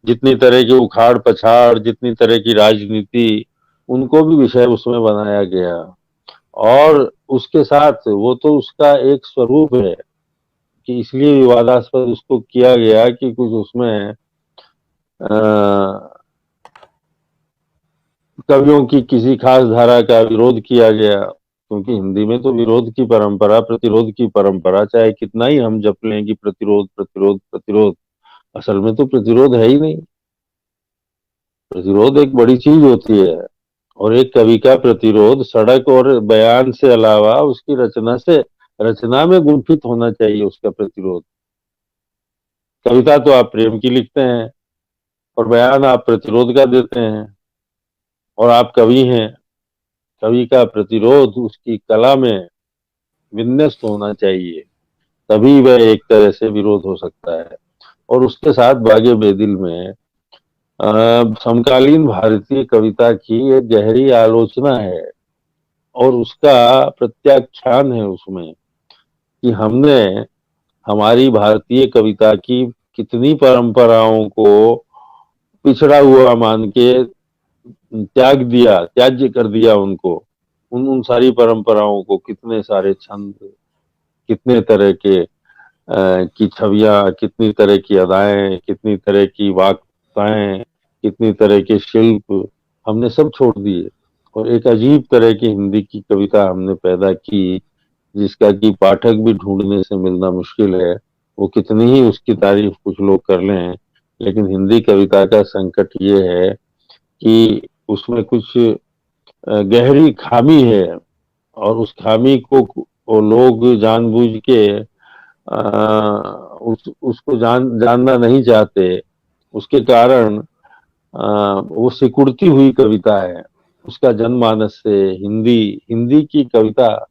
जितनी तरह की उखाड़ पछाड़, जितनी तरह की राजनीति, उनको भी विषय उसमें बनाया गया। और उसके साथ वो तो उसका एक स्वरूप है कि इसलिए विवादास्पद उसको किया गया कि कुछ उसमें कवियों की किसी खास धारा का विरोध किया गया, क्योंकि हिंदी में तो विरोध की परंपरा, प्रतिरोध की परंपरा, चाहे कितना ही हम जप लें कि प्रतिरोध प्रतिरोध प्रतिरोध, असल में तो प्रतिरोध है ही नहीं। प्रतिरोध एक बड़ी चीज होती है, और एक कवि का प्रतिरोध सड़क और बयान से अलावा उसकी रचना में गुंफित होना चाहिए उसका प्रतिरोध। कविता तो आप प्रेम की लिखते हैं और बयान आप प्रतिरोध का देते हैं, और आप कवि हैं। कवि का प्रतिरोध उसकी कला में विन्यस्त होना चाहिए, तभी वह एक तरह से विरोध हो सकता है। और उसके साथ बागे बेदिल में समकालीन भारतीय कविता की एक गहरी आलोचना है, और उसका प्रत्याख्यान है उसमें कि हमने हमारी भारतीय कविता की कितनी परंपराओं को पिछड़ा हुआ मान के त्याज्य कर दिया उनको। उन सारी परंपराओं को, कितने सारे छंद, कितने तरह के की छवियां, कितनी तरह की अदाएं, कितनी तरह की वाक्ताएं, कितनी तरह के शिल्प हमने सब छोड़ दिए, और एक अजीब तरह की हिंदी की कविता हमने पैदा की, जिसका कि पाठक भी ढूंढने से मिलना मुश्किल है। वो कितनी ही उसकी तारीफ कुछ लोग कर लें, लेकिन हिंदी कविता का संकट ये है कि उसमें कुछ गहरी खामी है, और उस खामी को वो लोग जानबूझ के उसको जानना नहीं चाहते। उसके कारण वो सिकुड़ती हुई कविता है, उसका जनमानस से। हिंदी की कविता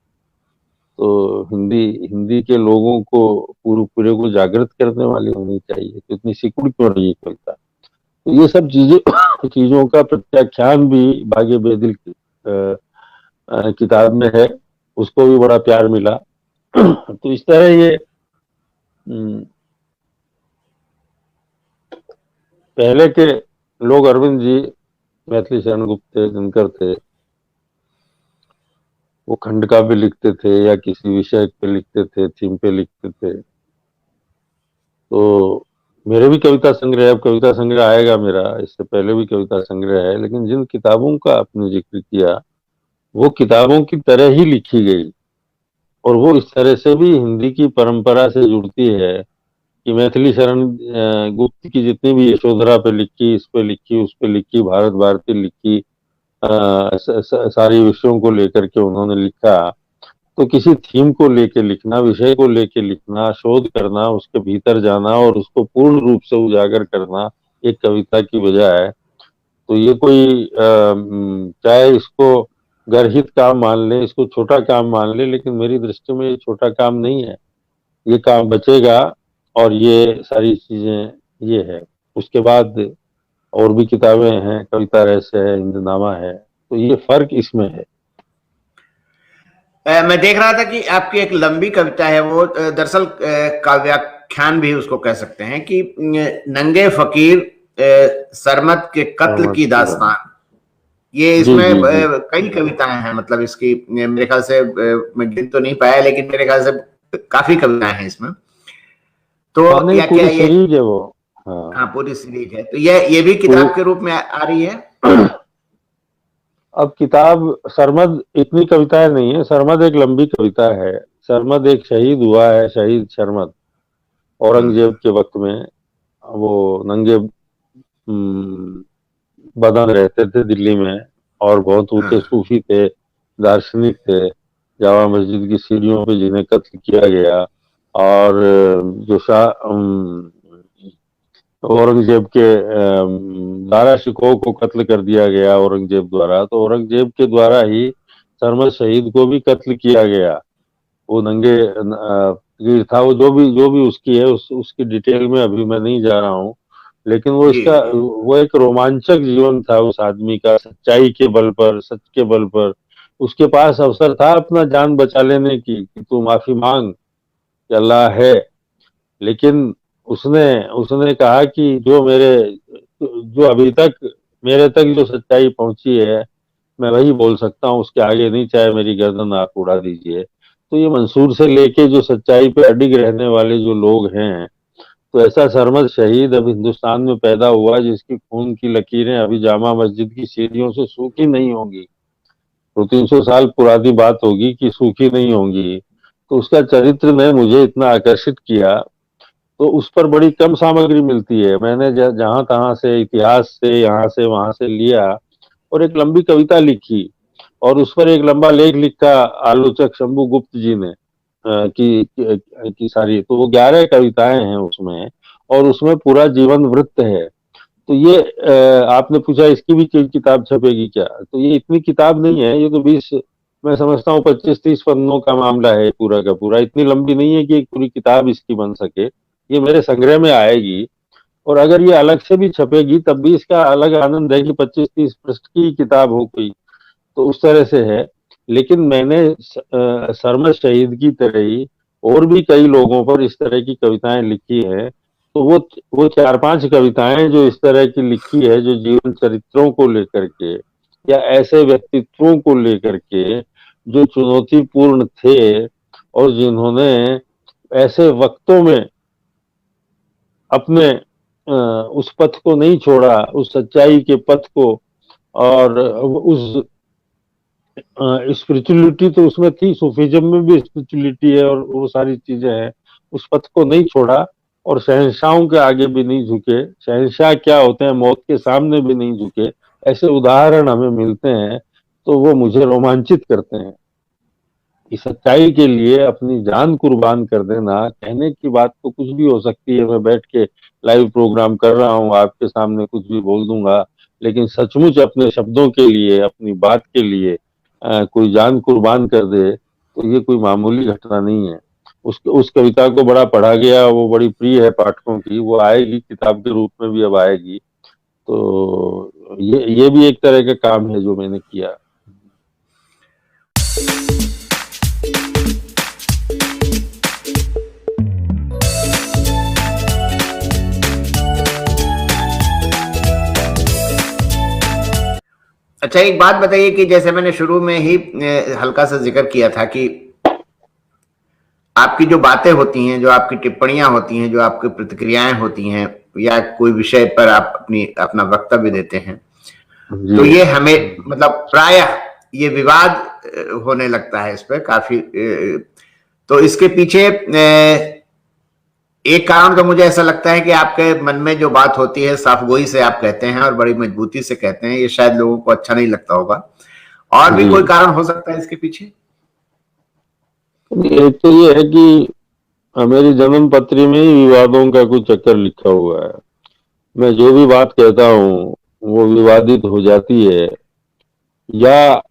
तो हिंदी के लोगों को पूरे को जागृत करने वाली होनी चाहिए, तो इतनी सिकुड़ क्यों रही है कविता। तो ये सब चीजों का प्रत्याख्यान भी बागे बेदिल की किताब में है, उसको भी बड़ा प्यार मिला। तो इस तरह ये पहले के लोग, अरविंद जी, मैथिली शरण गुप्त थे, दिनकर थे, वो खंड काव्य लिखते थे या किसी विषय पे लिखते थे, थीम पे लिखते थे। तो मेरे भी कविता संग्रह, अब कविता संग्रह आएगा मेरा, इससे पहले भी कविता संग्रह है, लेकिन जिन किताबों का आपने जिक्र किया वो किताबों की तरह ही लिखी गई, और वो इस तरह से भी हिंदी की परंपरा से जुड़ती है कि मैथिली शरण गुप्त की जितनी भी यशोधरा पे लिखी, इस पे लिखी, उस पे लिखी, भारत भारती लिखी, सारी विषयों को लेकर के उन्होंने लिखा। तो किसी थीम को लेके लिखना, विषय को लेके लिखना, शोध करना, उसके भीतर जाना और उसको पूर्ण रूप से उजागर करना एक कविता की बजाय, तो ये कोई चाहे इसको गर्हित काम मान ले, इसको छोटा काम मान ले, लेकिन मेरी दृष्टि में ये छोटा काम नहीं है। ये काम बचेगा, और ये सारी चीजें ये है। उसके बाद और भी किताबें हैं, कविता रहस्य है, हिंदनामा है, तो ये फर्क इसमें है। मैं देख रहा था कि आपकी एक लंबी कविता है, वो दरअसल काव्याख्यान भी उसको कह सकते हैं कि नंगे फकीर सरमद के कत्ल की दास्तान। ये इसमें कई कविताएं हैं, मतलब इसकी मेरे ख्याल से मैं गिन तो नहीं पाया, लेकिन मेरे ख्याल से काफी कविताएं हैं इसमें। तो क्या क्या सीरीज है वो? हाँ, पूरी सीरीज है। तो ये भी किताब के रूप में आ रही है। अब किताब, सरमद इतनी कविताएं नहीं है, सरमद एक लंबी कविता है। सरमद एक शहीद हुआ है, शहीद शर्मद, औरंगजेब के वक्त में। वो नंगे बदन रहते थे दिल्ली में, और बहुत ऊंचे सूफी थे, दार्शनिक थे, जामा मस्जिद की सीढ़ियों पे जिन्हें कत्ल किया गया। और जो औरंगजेब के दारा शिकोह को कत्ल कर दिया गया औरंगजेब द्वारा, तो औरंगजेब के द्वारा ही सरमद शहीद को भी कत्ल किया गया। वो नंगे गिर था, वो जो भी उसकी है, उसकी डिटेल में अभी मैं नहीं जा रहा हूँ, लेकिन वो जी इसका वो एक रोमांचक जीवन था उस आदमी का, सच्चाई के बल पर, सच के बल पर। उसके पास अवसर था अपना जान बचा लेने की, कि तू माफी मांग कि अल्लाह है, लेकिन उसने उसने कहा कि जो अभी तक मेरे तक जो सच्चाई पहुंची है, मैं वही बोल सकता हूँ, उसके आगे नहीं, चाहे मेरी गर्दन आप उड़ा दीजिए। तो ये मंसूर से लेके जो सच्चाई पे अडिग रहने वाले जो लोग हैं, तो ऐसा सरमद शहीद अब हिंदुस्तान में पैदा हुआ जिसकी खून की लकीरें अभी जामा मस्जिद की सीढ़ियों से सूखी नहीं होंगी। तो 300 साल पुरानी बात होगी कि सूखी नहीं होंगी। तो उसका चरित्र ने मुझे इतना आकर्षित किया। तो उस पर बड़ी कम सामग्री मिलती है, मैंने जहां तहां से, इतिहास से, यहाँ से वहां से लिया और एक लंबी कविता लिखी, और उस पर एक लंबा लेख लिखा आलोचक शंभू गुप्त जी ने, की सारी, तो वो 11 कविताएं हैं उसमें, और उसमें पूरा जीवन वृत्त है। तो ये आपने पूछा इसकी भी किताब छपेगी क्या, तो ये इतनी किताब नहीं है, ये तो 20, मैं समझता हूँ 25-30 पन्नों का मामला है पूरा का पूरा, इतनी लंबी नहीं है कि एक पूरी किताब इसकी बन सके। ये मेरे संग्रह में आएगी, और अगर ये अलग से भी छपेगी तब भी इसका अलग आनंद है कि 25-30 पृष्ठ की किताब हो गई, तो उस तरह से है। लेकिन मैंने सरमद शहीद की तरह ही और भी कई लोगों पर इस तरह की कविताएं लिखी है। तो वो 4-5 कविताएं जो इस तरह की लिखी है, जो जीवन चरित्रों को लेकर के या ऐसे व्यक्तित्वों को लेकर के जो चुनौतीपूर्ण थे, और जिन्होंने ऐसे वक्तों में अपने उस पथ को नहीं छोड़ा, उस सच्चाई के पथ को, और उस स्पिरिचुअलिटी तो उसमें थी, सूफीज्म में भी स्पिरिचुअलिटी है और वो सारी चीजें हैं, उस पथ को नहीं छोड़ा, और शहंशाहों के आगे भी नहीं झुके, शहंशाह क्या होते हैं, मौत के सामने भी नहीं झुके, ऐसे उदाहरण हमें मिलते हैं। तो वो मुझे रोमांचित करते हैं। इस सच्चाई के लिए अपनी जान कुर्बान कर देना, कहने की बात तो कुछ भी हो सकती है, मैं बैठ के लाइव प्रोग्राम कर रहा हूँ, आपके सामने कुछ भी बोल दूंगा, लेकिन सचमुच अपने शब्दों के लिए, अपनी बात के लिए कोई जान कुर्बान कर दे, तो ये कोई मामूली घटना नहीं है। उस कविता को बड़ा पढ़ा गया, वो बड़ी प्रिय है पाठकों की, वो आएगी किताब के रूप में भी, अब आएगी। तो ये भी एक तरह का काम है जो मैंने किया। अच्छा, एक बात बताइए कि जैसे मैंने शुरू में ही हल्का सा जिक्र किया था कि आपकी जो बातें होती हैं, जो आपकी टिप्पणियां होती हैं, जो आपकी प्रतिक्रियाएं होती हैं, या कोई विषय पर आप अपना वक्तव्य देते हैं, तो ये हमें मतलब प्रायः ये विवाद होने लगता है इस पर काफी। तो इसके पीछे एक कारण तो मुझे ऐसा लगता है कि आपके मन में जो बात होती है साफगोई से आप कहते हैं और बड़ी मजबूती से कहते हैं, ये शायद लोगों को अच्छा नहीं लगता होगा। और भी कोई कारण हो सकता है इसके पीछे? एक तो ये है कि मेरी जन्म पत्री में ही विवादों का कुछ चक्कर लिखा हुआ है। मैं जो भी बात कहता हूँ वो विवादित हो जाती है, या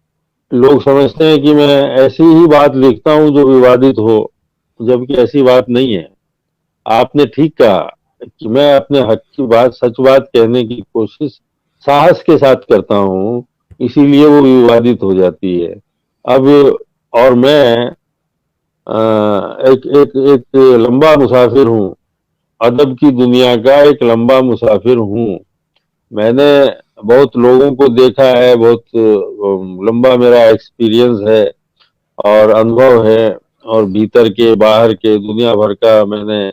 लोग समझते हैं कि मैं ऐसी ही बात लिखता हूँ जो विवादित हो, जबकि ऐसी बात नहीं है। आपने ठीक कहा कि मैं अपने हक की बात, सच बात कहने की कोशिश साहस के साथ करता हूँ, इसीलिए वो विवादित हो जाती है। अब और मैं एक एक एक लंबा मुसाफिर हूँ, अदब की दुनिया का एक लंबा मुसाफिर हूँ। मैंने बहुत लोगों को देखा है, बहुत लंबा मेरा एक्सपीरियंस है और अनुभव है, और भीतर के बाहर के दुनिया भर का मैंने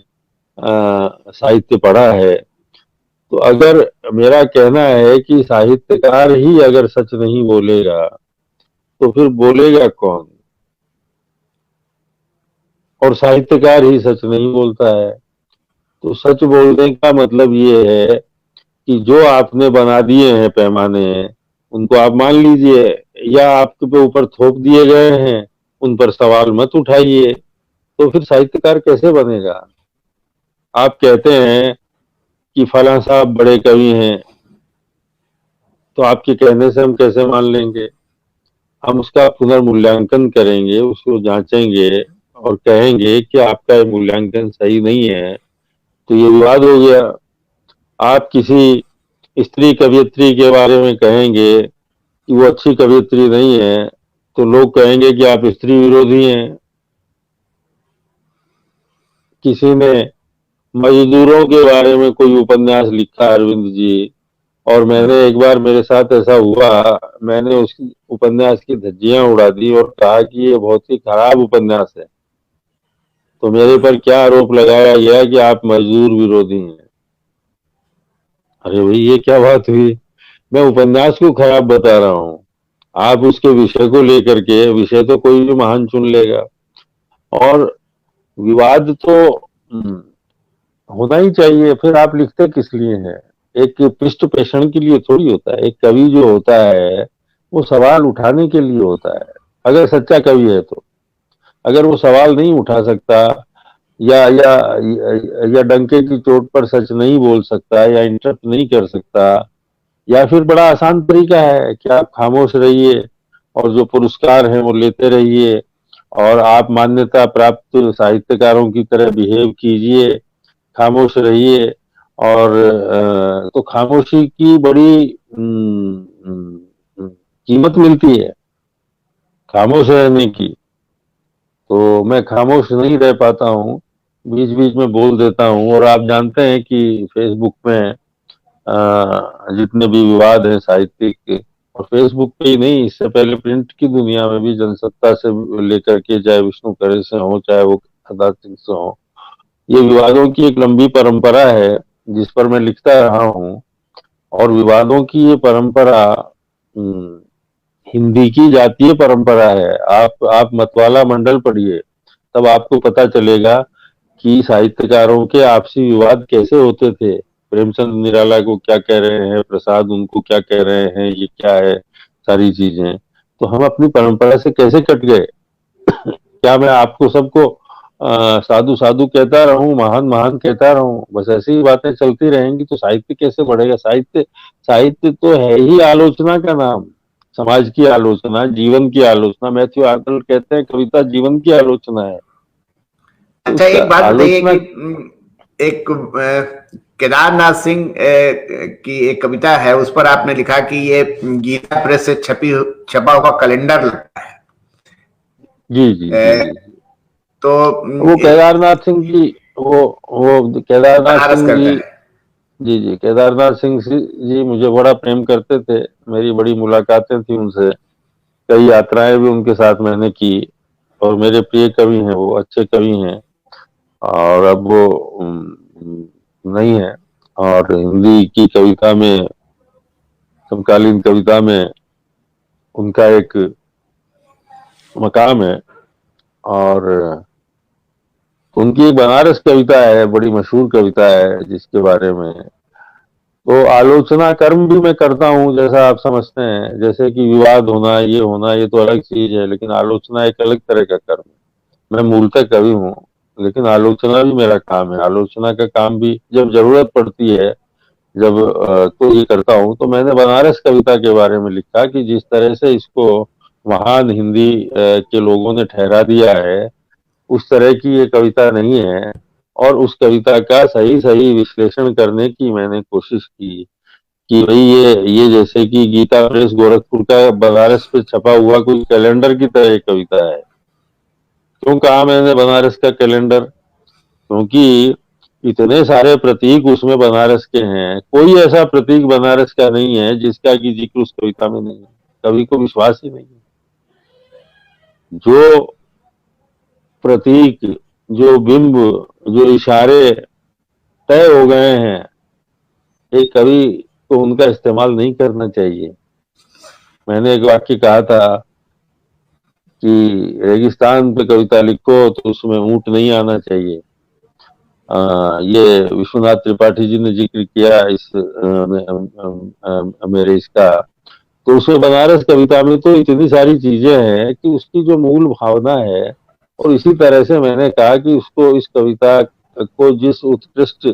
साहित्य पढ़ा है। तो अगर मेरा कहना है कि साहित्यकार ही अगर सच नहीं बोलेगा तो फिर बोलेगा कौन? और साहित्यकार ही सच नहीं बोलता है। तो सच बोलने का मतलब ये है कि जो आपने बना दिए हैं पैमाने, उनको आप मान लीजिए, या आपके ऊपर थोप दिए गए हैं, उन पर सवाल मत उठाइए। तो फिर साहित्यकार कैसे बनेगा? आप कहते हैं कि फलां साहब बड़े कवि हैं, तो आपके कहने से हम कैसे मान लेंगे? हम उसका पुनर्मूल्यांकन करेंगे, उसको जांचेंगे और कहेंगे कि आपका ये मूल्यांकन सही नहीं है, तो ये विवाद हो गया। आप किसी स्त्री कवयित्री के बारे में कहेंगे कि वो अच्छी कवयित्री नहीं है, तो लोग कहेंगे कि आप स्त्री विरोधी हैं। किसी ने मजदूरों के बारे में कोई उपन्यास लिखा, अरविंद जी, और मैंने एक बार, मेरे साथ ऐसा हुआ, मैंने उस उपन्यास की धज्जियां उड़ा दी और कहा कि ये बहुत ही खराब उपन्यास है, तो मेरे पर क्या आरोप लगाया गया कि आप मजदूर विरोधी हैं। अरे भाई, ये क्या बात हुई? मैं उपन्यास को खराब बता रहा हूँ, आप उसके विषय को लेकर के, विषय तो कोई भी महान चुन लेगा। और विवाद तो होना ही चाहिए, फिर आप लिखते किस लिए हैं? एक पृष्ठ पेषण के लिए थोड़ी होता है। एक कवि जो होता है वो सवाल उठाने के लिए होता है, अगर सच्चा कवि है तो। अगर वो सवाल नहीं उठा सकता, या डंके की चोट पर सच नहीं बोल सकता, या इंटरप्ट नहीं कर सकता, या फिर बड़ा आसान तरीका है कि आप खामोश रहिए और जो पुरस्कार हैं वो लेते रहिए, और आप मान्यता प्राप्त साहित्यकारों की तरह बिहेव कीजिए, खामोश रहिए। और तो खामोशी की बड़ी कीमत मिलती है, खामोश रहने की। तो मैं खामोश नहीं रह पाता हूँ, बीच बीच में बोल देता हूँ। और आप जानते हैं कि फेसबुक में जितने भी विवाद हैं साहित्यिक, और फेसबुक पे ही नहीं, इससे पहले प्रिंट की दुनिया में भी, जनसत्ता से लेकर के, चाहे विष्णु खरे से हो, चाहे वो खदा सिंह से हो, ये विवादों की एक लंबी परंपरा है जिस पर मैं लिखता रहा हूँ। और विवादों की ये परंपरा हिंदी की जातीय परंपरा है। आप मतवाला मंडल पढ़िए, तब आपको पता चलेगा कि साहित्यकारों के आपसी विवाद कैसे होते थे। प्रेमचंद निराला को क्या कह रहे हैं, प्रसाद उनको क्या कह रहे हैं, ये क्या है, सारी चीजें। तो हम अपनी परंपरा से कैसे कट गए? क्या मैं आपको सबको साधु साधु कहता रहूं, महान महान कहता रहूं? बस ऐसी ही बातें चलती रहेंगी तो साहित्य कैसे बढ़ेगा? साहित्य तो है ही आलोचना का नाम, समाज की आलोचना, जीवन की आलोचना। मैथ्यू आर्नल्ड कहते हैं कविता जीवन की आलोचना है। अच्छा, एक बात बताइए कि एक केदारनाथ सिंह की एक कविता है, उस पर आपने लिखा कि ये गीता प्रेस से छपा हुआ कैलेंडर लगता है। जी। तो वो केदारनाथ सिंह जी, वो केदारनाथ सिंह जी, जी, केदारनाथ सिंह जी मुझे बड़ा प्रेम करते थे। मेरी बड़ी मुलाकातें थी उनसे, कई यात्राएं भी उनके साथ मैंने की। और मेरे प्रिय कवि हैं, वो अच्छे कवि हैं, और अब वो नहीं है। और हिंदी की कविता में, समकालीन कविता में उनका एक मकाम है। और उनकी एक बनारस कविता है, बड़ी मशहूर कविता है, जिसके बारे में तो आलोचना कर्म भी मैं करता हूँ, जैसा आप समझते हैं। जैसे कि विवाद होना, ये तो अलग चीज है, लेकिन आलोचना एक अलग तरह का कर्म है। मैं मूलतः कवि हूँ, लेकिन आलोचना भी मेरा काम है। आलोचना का काम भी जब जरूरत पड़ती है, जब तो ये करता हूँ। तो मैंने बनारस कविता के बारे में लिखा कि जिस तरह से इसको महान हिंदी के लोगों ने ठहरा दिया है, उस तरह की ये कविता नहीं है। और उस कविता का सही सही विश्लेषण करने की मैंने कोशिश की कि भाई ये जैसे कि गीता प्रेस गोरखपुर का बनारस पे छपा हुआ कोई कैलेंडर की तरह कविता है। क्यों कहा मैंने बनारस का कैलेंडर? क्योंकि इतने सारे प्रतीक उसमें बनारस के हैं, कोई ऐसा प्रतीक बनारस का नहीं है जिसका कि जिक्र उस कविता में नहीं है। कवि को विश्वास ही नहीं है। जो प्रतीक, जो बिंब, जो इशारे तय हो गए हैं, एक कवि को उनका इस्तेमाल नहीं करना चाहिए। मैंने एक वाक्य कहा था कि रेगिस्तान पे कविता लिखो तो उसमें ऊंट नहीं आना चाहिए। ये विश्वनाथ त्रिपाठी जी ने जिक्र किया इस मेरे इसका। तो उसमें बनारस कविता में तो इतनी सारी चीजें हैं कि उसकी जो मूल भावना है, और इसी तरह से मैंने कहा कि उसको, इस कविता को जिस उत्कृष्ट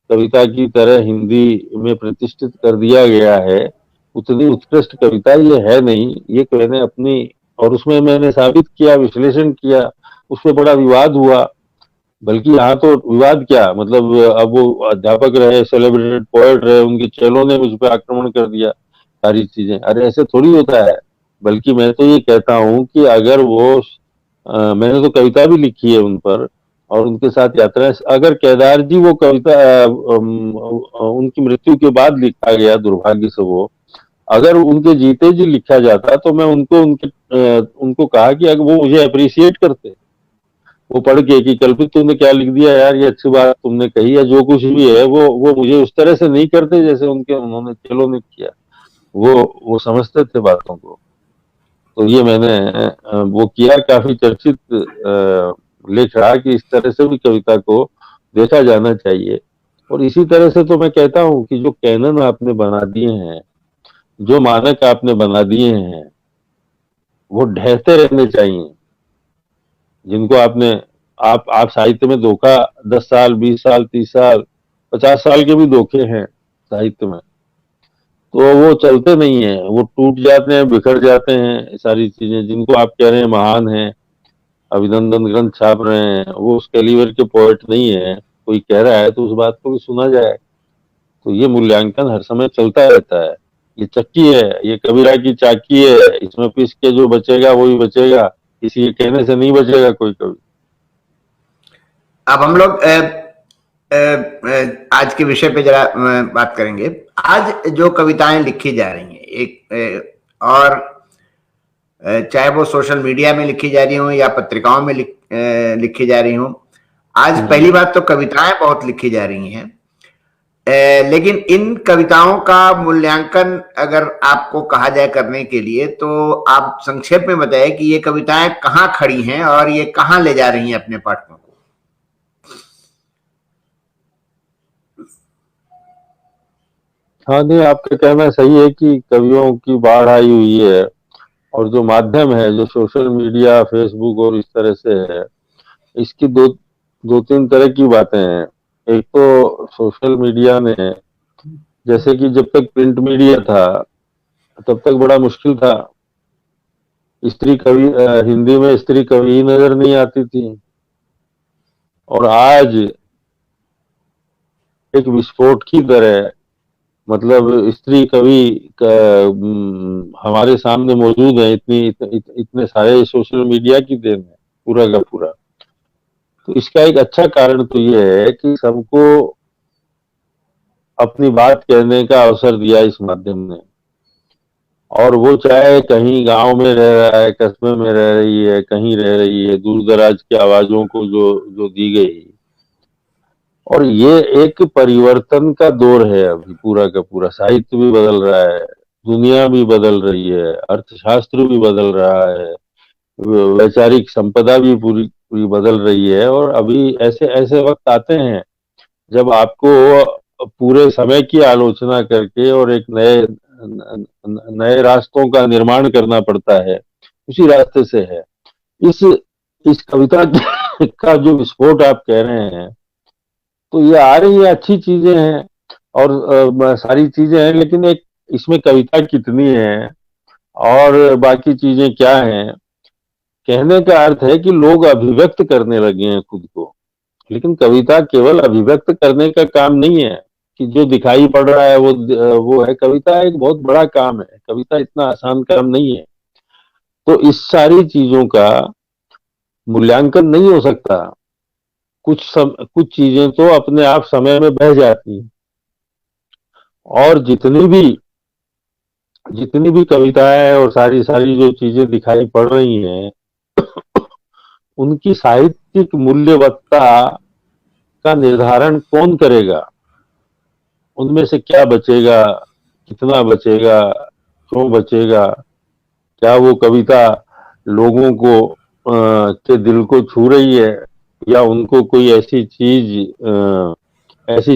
कविता की तरह हिंदी में प्रतिष्ठित कर दिया गया है, उतनी उत्कृष्ट कविता ये है नहीं। ये मैंने अपनी, और उसमें मैंने साबित किया, विश्लेषण किया उस पर बड़ा विवाद हुआ। बल्कि यहाँ तो विवाद क्या, मतलब अब वो अध्यापक रहे, सेलिब्रेटेड पोएट रहे, उनके चेलों ने मुझ पर आक्रमण कर दिया, सारी चीजें। अरे ऐसे थोड़ी होता है। बल्कि मैं तो ये कहता हूँ कि अगर वो मैंने तो कविता भी लिखी है उन पर, और उनके साथ यात्रा, अगर केदार जी वो कविता उनकी मृत्यु के बाद लिखा गया दुर्भाग्य से, वो अगर उनके जीते जी लिखा जाता तो मैं उनको कहा कि अगर वो मुझे अप्रिशिएट करते, वो पढ़ के कि कल्पित तुमने क्या लिख दिया यार, ये अच्छी बात तुमने कही, या जो कुछ भी है, वो मुझे उस तरह से नहीं करते जैसे उन्होंने चेलों ने किया। वो समझते थे बातों को। तो ये मैंने वो किया, काफी चर्चित लेख रहा कि इस तरह से भी कविता को देखा जाना चाहिए। और इसी तरह से तो मैं कहता हूँ कि जो कैनन आपने बना दिए हैं, जो मानक आपने बना दिए हैं, वो ढहते रहने चाहिए। जिनको आप साहित्य में धोखा 10 साल 20 साल 30 साल 50 साल के भी धोखे हैं साहित्य में, तो वो चलते नहीं है, वो टूट जाते हैं, बिखर जाते हैं सारी चीजें। जिनको आप कह रहे हैं महान है, अभिनंदन ग्रंथ छाप रहे हैं, वो उस कैलिबर के पोएट नहीं है। कोई कह रहा है तो उस बात को भी सुना जाए। तो ये मूल्यांकन हर समय चलता रहता है। ये चक्की है, ये कबीरा की चाकी है, इसमें पिस के जो बचेगा वही बचेगा, किसी के कहने से नहीं बचेगा कोई कभी। अब हम लोग आज के विषय पे जरा बात करेंगे। आज जो कविताएं लिखी जा रही हैं, और चाहे वो सोशल मीडिया में लिखी जा रही हो या पत्रिकाओं में लिखी जा रही हो, आज पहली बात तो कविताएं बहुत लिखी जा रही हैं, लेकिन इन कविताओं का मूल्यांकन अगर आपको कहा जाए करने के लिए, तो आप संक्षेप में बताइए कि ये कविताएं कहाँ खड़ी हैं और ये कहाँ ले जा रही हैं अपने पाठकों को। हाँ नहीं, आपका कहना सही है कि कवियों की बाढ़ आई हुई है, और जो माध्यम है, जो सोशल मीडिया, फेसबुक और इस तरह से है, इसकी दो तीन तरह की बातें हैं। एक तो सोशल मीडिया ने, जैसे कि जब तक प्रिंट मीडिया था तब तक बड़ा मुश्किल था। स्त्री कवि, हिंदी में स्त्री कवि ही नजर नहीं आती थी, और आज एक विस्फोट की तरह, मतलब स्त्री कवि हमारे सामने मौजूद है। इतने सारे सोशल मीडिया की देन है पूरा का पूरा। तो इसका एक अच्छा कारण तो ये है कि सबको अपनी बात कहने का अवसर दिया इस माध्यम ने, और वो चाहे कहीं गांव में रह रहा है, कस्बे में रह रही है, कहीं रह रही है, दूर दराज की आवाजों को जो दी गई। और ये एक परिवर्तन का दौर है अभी पूरा का पूरा। साहित्य भी बदल रहा है, दुनिया भी बदल रही है, अर्थशास्त्र भी बदल रहा है, वैचारिक संपदा भी पूरी पूरी बदल रही है। और अभी ऐसे ऐसे वक्त आते हैं जब आपको पूरे समय की आलोचना करके और एक नए रास्तों का निर्माण करना पड़ता है। उसी रास्ते से है इस कविता का जो विस्फोट आप कह रहे हैं, तो ये आ रही है, अच्छी चीजें हैं और सारी चीजें हैं, लेकिन एक इसमें कविता कितनी है और बाकी चीजें क्या हैं। कहने का अर्थ है कि लोग अभिव्यक्त करने लगे हैं खुद को, लेकिन कविता केवल अभिव्यक्त करने का काम नहीं है कि जो दिखाई पड़ रहा है वो है। कविता एक बहुत बड़ा काम है, कविता इतना आसान काम नहीं है। तो इस सारी चीजों का मूल्यांकन नहीं हो सकता। कुछ चीजें तो अपने आप समय में बह जाती हैं, और जितनी भी कविताएं और सारी सारी जो चीजें दिखाई पड़ रही हैं, उनकी साहित्यिक मूल्यवत्ता का निर्धारण कौन करेगा? उनमें से क्या बचेगा, कितना बचेगा, क्यों बचेगा? क्या वो कविता लोगों को के दिल को छू रही है, या उनको कोई ऐसी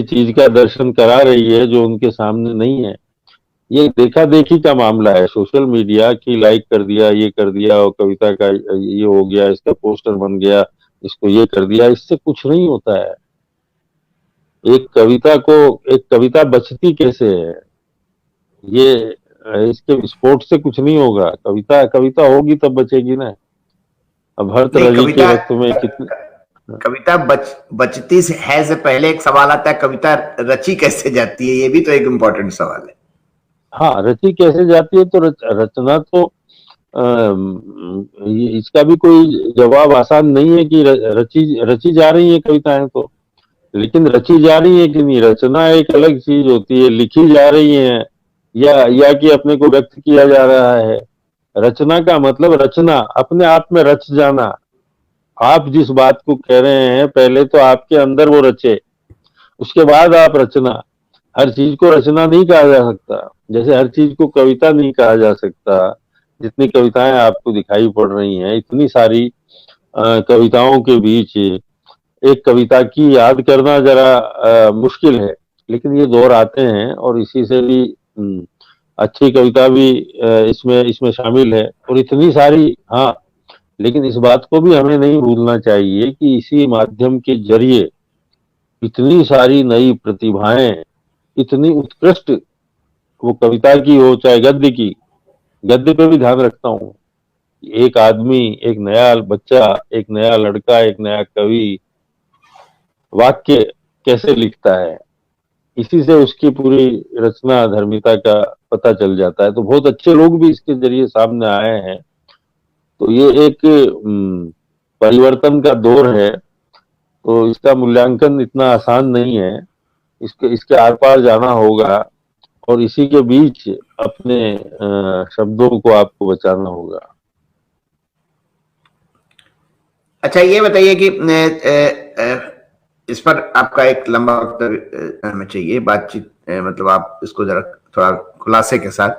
चीज का दर्शन करा रही है जो उनके सामने नहीं है? ये देखा देखी का मामला है। सोशल मीडिया की लाइक कर दिया, ये कर दिया, और कविता का ये हो गया, इसका पोस्टर बन गया, इसको ये कर दिया, इससे कुछ नहीं होता है। एक कविता बचती कैसे है? ये इसके विस्फोट से कुछ नहीं होगा। कविता होगी तब बचेगी ना। अब हर नहीं, तरह के कविता वक्त में कितने। कविता बचती से पहले एक सवाल आता है, कविता रची कैसे जाती है? ये भी तो एक इम्पोर्टेंट सवाल है। हाँ, रची कैसे जाती है, तो रचना तो इसका भी कोई जवाब आसान नहीं है कि रची रची जा रही है कविताएं तो, लेकिन रची जा रही है कि नहीं, रचना एक अलग चीज होती है। लिखी जा रही है या कि अपने को व्यक्त किया जा रहा है। रचना का मतलब रचना, अपने आप में रच जाना। आप जिस बात को कह रहे हैं पहले तो आपके अंदर वो रचे, उसके बाद आप रचना। हर चीज को रचना नहीं कहा जा सकता, जैसे हर चीज को कविता नहीं कहा जा सकता। जितनी कविताएं आपको दिखाई पड़ रही हैं, इतनी सारी कविताओं के बीच एक कविता की याद करना जरा मुश्किल है, लेकिन ये दौर आते हैं और इसी से भी अच्छी कविता भी इसमें इसमें शामिल है, और इतनी सारी। हाँ, लेकिन इस बात को भी हमें नहीं भूलना चाहिए कि इसी माध्यम के जरिए इतनी सारी नई प्रतिभाएं, इतनी उत्कृष्ट, वो कविता की हो चाहे गद्य की। गद्य पे भी ध्यान रखता हूँ, एक आदमी, एक नया बच्चा, एक नया लड़का, एक नया कवि वाक्य कैसे लिखता है, इसी से उसकी पूरी रचना धर्मिता का पता चल जाता है। तो बहुत अच्छे लोग भी इसके जरिए सामने आए हैं। तो ये एक परिवर्तन का दौर है, तो इसका मूल्यांकन इतना आसान नहीं है। इसके आर पार जाना होगा, और इसी के बीच अपने शब्दों को आपको बचाना होगा। अच्छा, ये बताइए कि इस पर आपका एक लंबा वक्त हमें चाहिए बातचीत, मतलब आप इसको जरा थोड़ा खुलासे के साथ।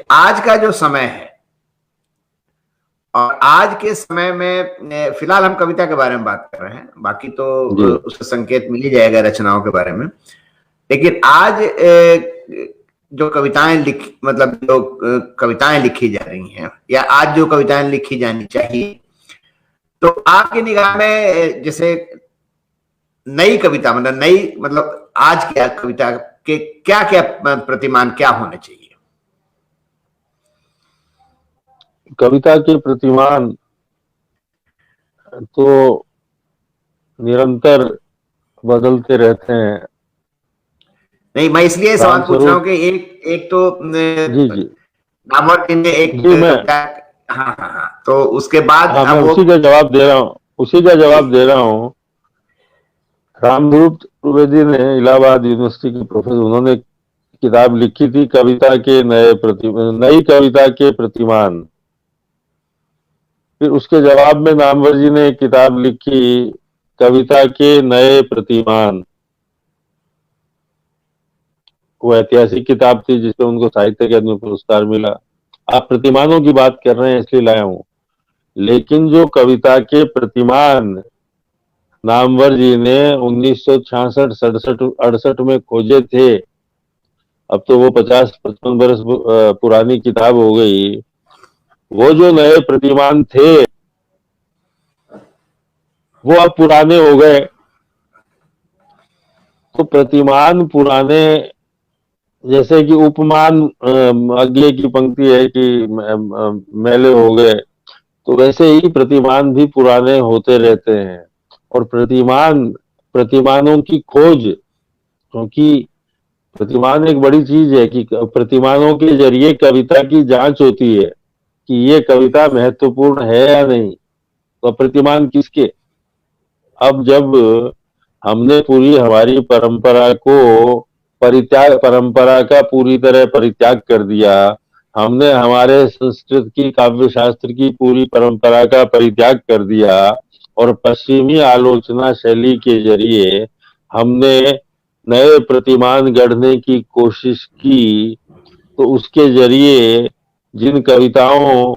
आज का जो समय है और आज के समय में, फिलहाल हम कविता के बारे में बात कर रहे हैं, बाकी तो उसका संकेत मिल ही जाएगा रचनाओं के बारे में। लेकिन आज जो कविताएं मतलब जो कविताएं लिखी जा रही हैं, या आज जो कविताएं लिखी जानी चाहिए, तो आपकी निगाह में जैसे नई कविता, मतलब आज क्या कविता के क्या क्या प्रतिमान क्या होने चाहिए? कविता के प्रतिमान तो निरंतर बदलते रहते हैं। नहीं, मैं इसलिए सवाल पूछ रहा हूँ कि एक तो जी नामवर जी ने एक कविता, हाँ, तो उसके बाद मैं उसी का जवाब दे रहा हूँ। रामधूप त्रिवेदी ने इलाहाबाद यूनिवर्सिटी के प्रोफेसर, उन्होंने किताब लिखी थी नई कविता के प्रतिमान। फिर उसके जवाब में नामवर जी ने एक किताब लिखी, कविता के नए प्रतिमान। वो ऐतिहासिक किताब थी जिसपे उनको साहित्य अकादमी पुरस्कार मिला। आप प्रतिमानों की बात कर रहे हैं इसलिए लाया हूं, लेकिन जो कविता के प्रतिमान नामवर जी ने 1966, 67, 68 में खोजे थे, अब तो वो 50-55 बरस पुरानी किताब हो गई। वो जो नए प्रतिमान थे वो अब पुराने हो गए। तो प्रतिमान पुराने, जैसे कि उपमान अगले की पंक्ति है कि मैले हो गए, तो वैसे ही प्रतिमान भी पुराने होते रहते हैं। और प्रतिमानों की खोज, क्योंकि प्रतिमान एक बड़ी चीज है कि प्रतिमानों के जरिए कविता की जांच होती है कि ये कविता महत्वपूर्ण है या नहीं। तो प्रतिमान किसके? अब जब हमने पूरी हमारी परंपरा का पूरी तरह परित्याग कर दिया, हमने हमारे संस्कृत की काव्य शास्त्र की पूरी परंपरा का परित्याग कर दिया, और पश्चिमी आलोचना शैली के जरिए हमने नए प्रतिमान गढ़ने की कोशिश की, तो उसके जरिए जिन कविताओं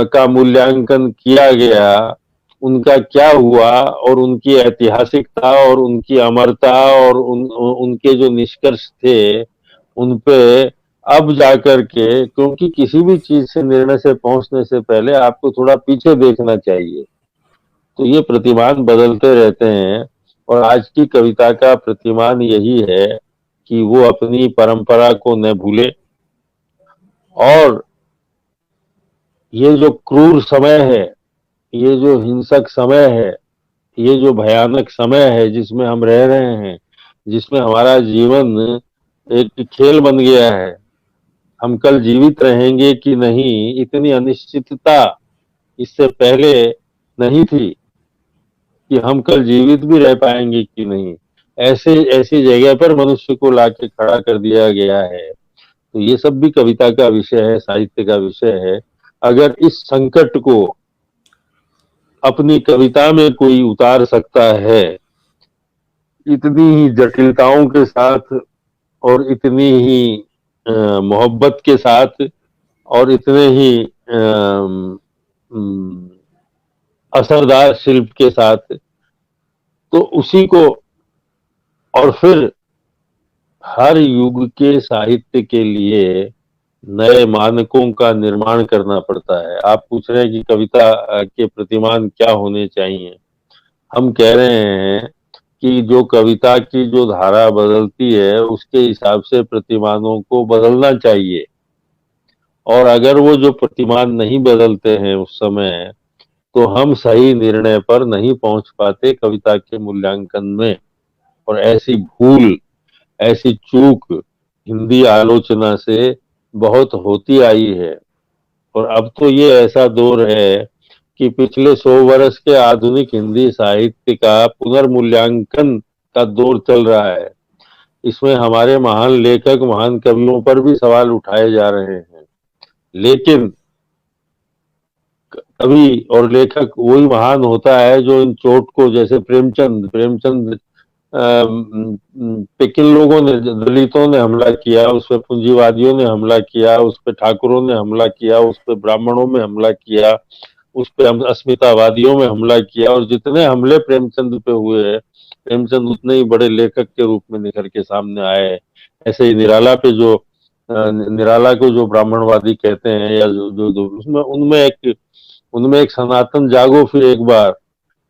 का मूल्यांकन किया गया उनका क्या हुआ, और उनकी ऐतिहासिकता और उनकी अमरता और उनके जो निष्कर्ष थे उन पे अब जाकर के, क्योंकि किसी भी चीज से निर्णय से पहुंचने से पहले आपको थोड़ा पीछे देखना चाहिए। तो ये प्रतिमान बदलते रहते हैं, और आज की कविता का प्रतिमान यही है कि वो अपनी परंपरा को न भूले, और ये जो क्रूर समय है ये जो हिंसक समय है, ये जो भयानक समय है जिसमें हम रह रहे हैं, जिसमें हमारा जीवन एक खेल बन गया है, हम कल जीवित रहेंगे कि नहीं, इतनी अनिश्चितता इससे पहले नहीं थी कि हम कल जीवित भी रह पाएंगे कि नहीं। ऐसे ऐसी जगह पर मनुष्य को लाके खड़ा कर दिया गया है। तो ये सब भी कविता का विषय है, साहित्य का विषय है। अगर इस संकट को अपनी कविता में कोई उतार सकता है, इतनी ही जटिलताओं के साथ और इतनी ही मोहब्बत के साथ और इतने ही असरदार शिल्प के साथ, तो उसी को, और फिर हर युग के साहित्य के लिए नए मानकों का निर्माण करना पड़ता है। आप पूछ रहे हैं कि कविता के प्रतिमान क्या होने चाहिए। हम कह रहे हैं कि जो कविता की जो धारा बदलती है उसके हिसाब से प्रतिमानों को बदलना चाहिए, और अगर वो जो प्रतिमान नहीं बदलते हैं उस समय, तो हम सही निर्णय पर नहीं पहुंच पाते कविता के मूल्यांकन में। और ऐसी भूल, ऐसी चूक हिंदी आलोचना से बहुत होती आई है। और अब तो ये ऐसा दौर है कि पिछले 100 वर्ष के आधुनिक हिंदी साहित्य का पुनर्मूल्यांकन का दौर चल रहा है। इसमें हमारे महान लेखक, महान कवियों पर भी सवाल उठाए जा रहे हैं, लेकिन कवि और लेखक वही महान होता है जो इन चोट को, जैसे प्रेमचंद पे किन लोगों ने, दलितों ने हमला किया, उस पर पूंजीवादियों ने हमला किया, उस पर ठाकुरों ने हमला किया, उस पर ब्राह्मणों में हमला किया, उस पर अस्मितावादियों में हमला किया, और जितने हमले प्रेमचंद पे हुए हैं, प्रेमचंद उतने ही बड़े लेखक के रूप में निखर के सामने आए। ऐसे ही निराला पे जो निराला को जो ब्राह्मणवादी कहते हैं, या जो उसमें उनमें एक सनातन जागो फिर एक बार,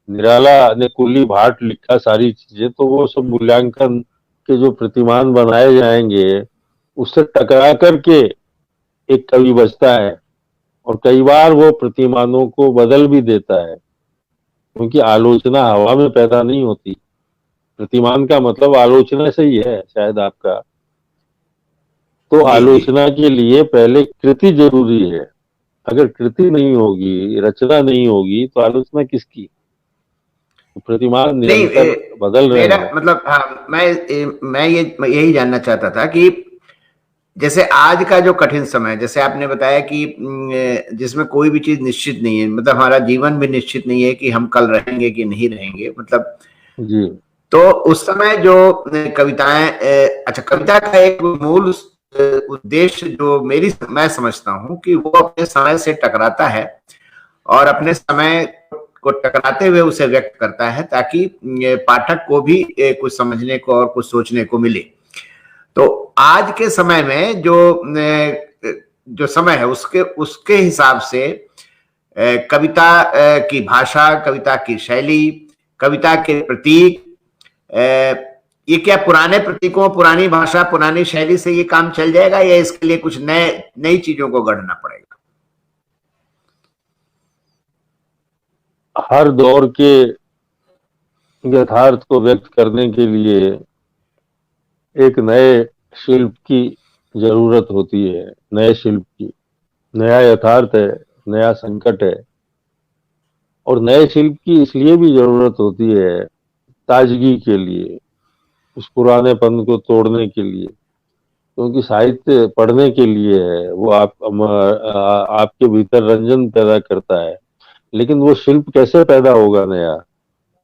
निराला ने कुली भाट लिखा सारी चीजें, तो वो सब मूल्यांकन के जो प्रतिमान बनाए जाएंगे उससे टकरा करके एक कवि बचता है, और कई बार वो प्रतिमानों को बदल भी देता है, क्योंकि आलोचना हवा में पैदा नहीं होती। प्रतिमान का मतलब आलोचना से ही है शायद आपका। तो जी जी आलोचना के लिए पहले कृति जरूरी है। अगर कृति नहीं होगी, रचना नहीं होगी, तो आलोचना किसकी। प्रतिमान नहीं निरंतर बदल रहे मेरा हैं। मतलब, हाँ, मैं यही जानना चाहता था कि जैसे आज का जो कठिन समय, जैसे आपने बताया कि जिसमें कोई भी चीज निश्चित नहीं है, मतलब हमारा जीवन भी निश्चित नहीं है कि हम कल रहेंगे कि नहीं रहेंगे, मतलब। जी तो उस समय जो कविताएं, अच्छा, कविता का एक मूल उद्देश्य जो मैं समझता हूं कि वो अपने समय से टकराता है और अपने समय को टकराते हुए उसे व्यक्त करता है, ताकि पाठक को भी कुछ समझने को और कुछ सोचने को मिले। तो आज के समय में जो समय है उसके उसके हिसाब से कविता की भाषा, कविता की शैली, कविता के प्रतीक, ये क्या पुराने प्रतीकों, पुरानी भाषा, पुरानी शैली से ये काम चल जाएगा, या इसके लिए कुछ नई चीजों को गढ़ना पड़ेगा? हर दौर के यथार्थ को व्यक्त करने के लिए एक नए शिल्प की जरूरत होती है, नए शिल्प की। नया यथार्थ है, नया संकट है, और नए शिल्प की इसलिए भी जरूरत होती है ताजगी के लिए, उस पुरानेपन को तोड़ने के लिए। क्योंकि साहित्य पढ़ने के लिए है, वो आपके भीतर रंजन पैदा करता है। लेकिन वो शिल्प कैसे पैदा होगा नया?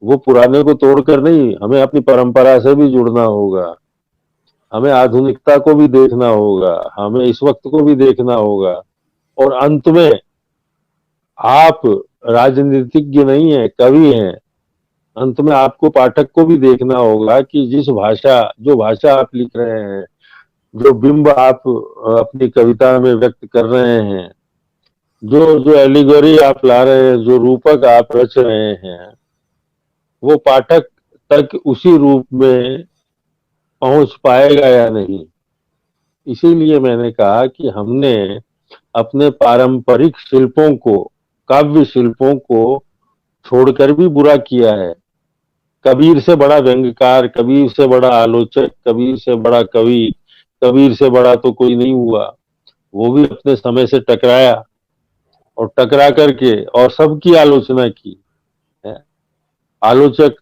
वो पुराने को तोड़कर नहीं, हमें अपनी परंपरा से भी जुड़ना होगा, हमें आधुनिकता को भी देखना होगा, हमें इस वक्त को भी देखना होगा। और अंत में आप राजनीतिज्ञ नहीं है, कवि हैं। अंत में आपको पाठक को भी देखना होगा कि जो भाषा आप लिख रहे हैं, जो बिंब आप अपनी कविता में व्यक्त कर रहे हैं, जो जो एलिगोरी आप ला रहे हैं, जो रूपक आप रच रहे हैं, वो पाठक तक उसी रूप में पहुंच पाएगा या नहीं। इसीलिए मैंने कहा कि हमने अपने पारंपरिक शिल्पों को, काव्य शिल्पों को छोड़कर भी बुरा किया है। कबीर से बड़ा व्यंग्यकार, कबीर से बड़ा आलोचक, कबीर से बड़ा कवि, कबीर से बड़ा तो कोई नहीं हुआ। वो भी अपने समय से टकराया और टकरा करके और सबकी आलोचना की है। आलोचक,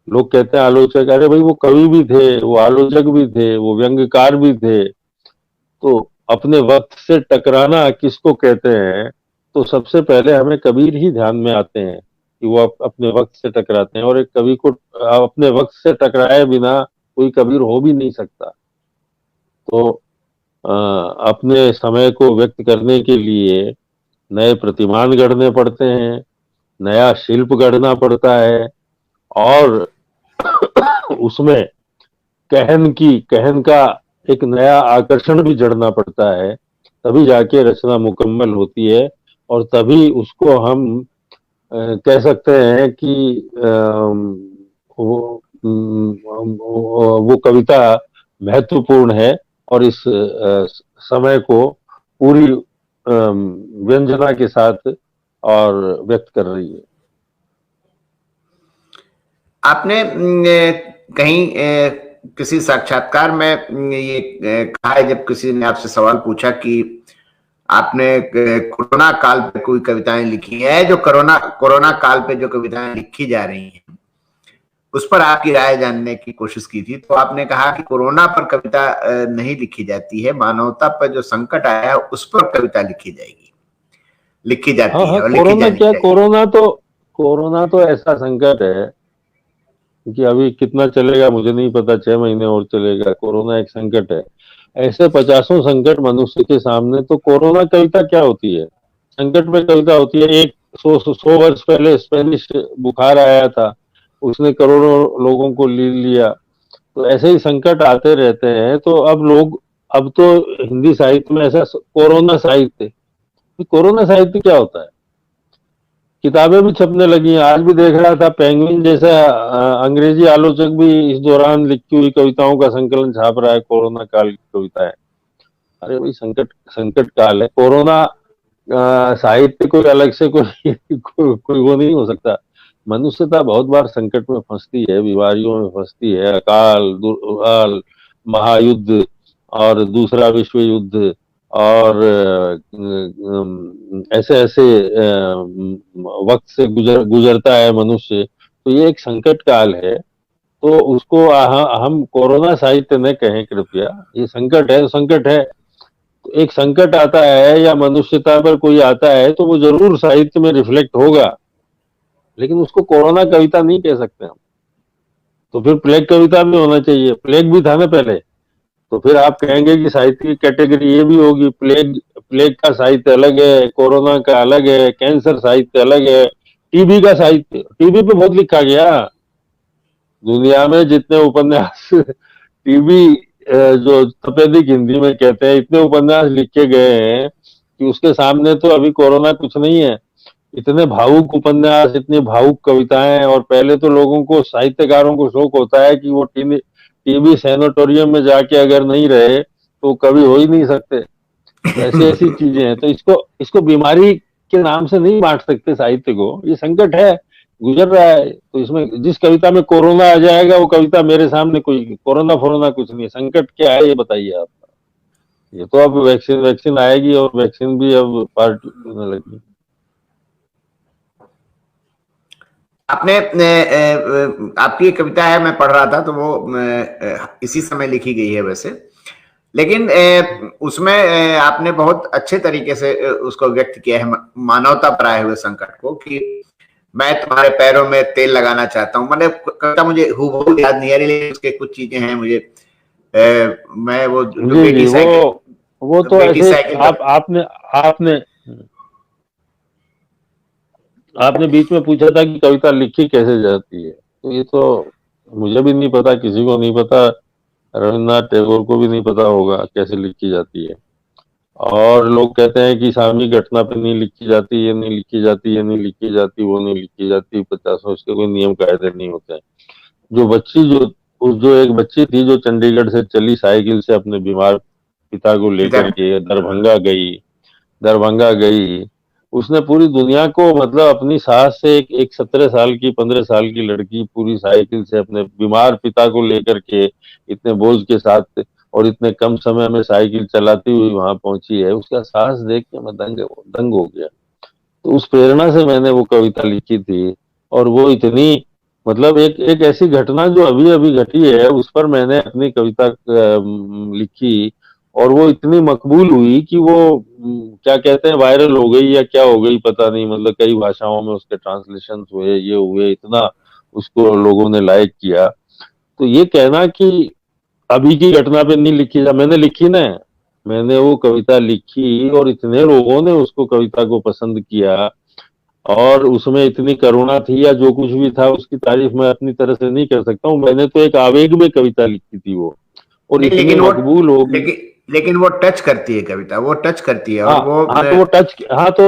लोग कहते हैं आलोचक, अरे भाई वो कवि भी थे, वो आलोचक भी थे, वो व्यंग्यकार भी थे। तो अपने वक्त से टकराना किसको कहते हैं? तो सबसे पहले हमें कबीर ही ध्यान में आते हैं कि वो अपने वक्त से टकराते हैं, और एक कवि को अपने वक्त से टकराए बिना कोई कबीर हो भी नहीं सकता। तो अपने समय को व्यक्त करने के लिए नए प्रतिमान गढ़ने पड़ते हैं, नया शिल्प गढ़ना पड़ता है, और उसमें कहन का एक नया आकर्षण भी जड़ना पड़ता है, तभी जाके रचना मुकम्मल होती है। और तभी उसको हम कह सकते हैं कि वो कविता महत्वपूर्ण है और इस समय को पूरी व्यंजना के साथ और व्यक्त कर रही है। आपने कहीं किसी साक्षात्कार में ये कहा है, जब किसी ने आपसे सवाल पूछा कि आपने कोरोना काल पे कोई कविताएं लिखी है, जो कोरोना काल पे जो कविताएं लिखी जा रही हैं उस पर आपकी राय जानने की कोशिश की थी, तो आपने कहा कि कोरोना पर कविता नहीं लिखी जाती है, मानवता पर जो संकट आया है उस पर कविता लिखी जाएगी, लिखी जाती है और लिखी कोरोना जानी क्या, चाहिए। कोरोना तो ऐसा संकट है कि अभी कितना चलेगा मुझे नहीं पता, 6 महीने और चलेगा। कोरोना एक संकट है। ऐसे 50 संकट मनुष्य के सामने, तो कोरोना कविता क्या होती है? संकट में कविता होती है। एक 100 वर्ष पहले स्पेनिश बुखार आया था, उसने करोड़ों लोगों को ले लिया। तो ऐसे ही संकट आते रहते हैं। तो अब तो हिंदी साहित्य में ऐसा कोरोना साहित्य, कोरोना साहित्य क्या होता है? किताबें भी छपने लगी हैं। आज भी देख रहा था, पेंगुइन जैसा अंग्रेजी आलोचक भी इस दौरान लिखी हुई कविताओं का संकलन छाप रहा है, कोरोना काल की कविताएं। अरे भाई, संकट काल है। कोरोना साहित्य कोई अलग से कोई वो नहीं हो सकता। मनुष्यता बहुत बार संकट में फंसती है, बीमारियों में फंसती है, अकाल, महायुद्ध और दूसरा विश्व युद्ध और ऐसे वक्त से गुजरता है मनुष्य। तो ये एक संकट काल है। तो उसको हम कोरोना साहित्य न कहें कृपया। ये संकट है, संकट है। तो एक संकट आता है या मनुष्यता पर कोई आता है तो वो जरूर साहित्य में रिफ्लेक्ट होगा, लेकिन उसको कोरोना कविता नहीं कह सकते हम। तो फिर प्लेग कविता भी होना चाहिए। प्लेग भी था ना पहले, तो फिर आप कहेंगे कि साहित्य की कैटेगरी ये भी होगी। प्लेग का साहित्य अलग है, कोरोना का अलग है, कैंसर साहित्य अलग है, टीबी का साहित्य, टीबी पे बहुत लिखा गया। दुनिया में जितने उपन्यास टीबी जो तपेदिक हिंदी में कहते हैं, इतने उपन्यास लिखे गए हैं कि उसके सामने तो अभी कोरोना कुछ नहीं है। इतने भावुक उपन्यास, इतनी भावुक कविताएं। और पहले तो लोगों को, साहित्यकारों को शौक होता है कि वो टीबी सैनिटोरियम में जाके अगर नहीं रहे तो कभी हो ही नहीं सकते। तो ऐसी चीजें हैं। तो इसको बीमारी के नाम से नहीं बांट सकते साहित्य को। ये संकट है, गुजर रहा है। तो इसमें जिस कविता में कोरोना आ जाएगा वो कविता मेरे सामने कोई कोरोना फोरोना कुछ नहीं है। संकट क्या है ये बताइए आप। ये तो अब वैक्सीन आएगी और वैक्सीन भी अब पार्ट होने लगी। आपने आपकी कविता है, मैं पढ़ रहा था तो वो इसी समय लिखी गई है वैसे, लेकिन उसमें आपने बहुत अच्छे तरीके से उसको व्यक्त किया है, मानवता पर आए हुए संकट को, कि मैं तुम्हारे पैरों में तेल लगाना चाहता हूँ। मतलब कविता मुझे हूबहू याद नहीं आ रही, लेकिन उसके कुछ चीजें हैं मुझे। मैं वो बेटी साइकिल, वो तो ऐसे आपने बीच में पूछा था कि कविता लिखी कैसे जाती है। तो ये तो मुझे भी नहीं पता, किसी को नहीं पता, रविन्द्रनाथ टैगोर को भी नहीं पता होगा कैसे लिखी जाती है। और लोग कहते हैं कि सामूहिक घटना पे नहीं लिखी जाती, ये नहीं लिखी जाती, ये नहीं लिखी जाती, वो नहीं लिखी जाती। 50 उसके कोई नियम कायदे नहीं होते हैं। जो एक बच्ची थी जो चंडीगढ़ से चली साइकिल से अपने बीमार पिता को लेकर के दरभंगा गई, उसने पूरी दुनिया को मतलब अपनी साहस से एक 17 साल की 15 साल की लड़की पूरी साइकिल से अपने बीमार पिता को लेकर के इतने बोझ के साथ और इतने कम समय में साइकिल चलाती हुई वहां पहुंची है। उसका साहस देख के मैं दंग हो गया। तो उस प्रेरणा से मैंने वो कविता लिखी थी। और वो इतनी मतलब एक एक ऐसी घटना जो अभी अभी घटी है उस पर मैंने अपनी कविता लिखी। और वो इतनी मकबूल हुई कि वो क्या कहते हैं वायरल हो गई या क्या हो गई पता नहीं। मतलब कई भाषाओं में उसके ट्रांसलेशन हुए, ये हुए, इतना उसको लोगों ने लाइक किया। तो ये कहना कि अभी की घटना पे नहीं लिखी जा, मैंने लिखी ना, मैंने वो कविता लिखी और इतने लोगों ने उसको कविता को पसंद किया और उसमें इतनी करुणा थी या जो कुछ भी था उसकी तारीफ मैं अपनी तरह से नहीं कर सकता हूँ। मैंने तो एक आवेग में कविता लिखी थी वो, और नहीं, इतनी मकबूल होगी। लेकिन वो टच करती है कविता, वो टच करती है। हाँ और वो हाँ, तो वो टच, हाँ तो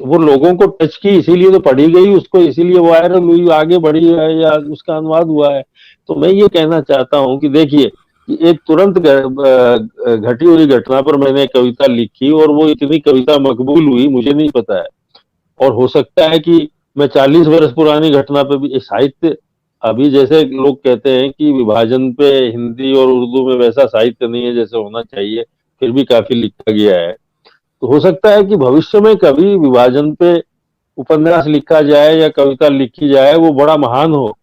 वो लोगों को टच की इसीलिए तो पढ़ी गई उसको, इसीलिए वो वायरल हुई, आगे बढ़ी है या उसका अनुवाद हुआ है। तो मैं ये कहना चाहता हूँ कि देखिए कि एक तुरंत घटी हुई घटना पर मैंने कविता लिखी और वो इतनी कविता मकबूल हुई, मुझे नहीं पता है। और हो सकता है कि मैं 40 वर्ष पुरानी घटना पे भी साहित्य, अभी जैसे लोग कहते हैं कि विभाजन पे हिंदी और उर्दू में वैसा साहित्य नहीं है जैसे होना चाहिए, फिर भी काफी लिखा गया है। तो हो सकता है कि भविष्य में कभी विभाजन पे उपन्यास लिखा जाए या कविता लिखी जाए, वो बड़ा महान हो।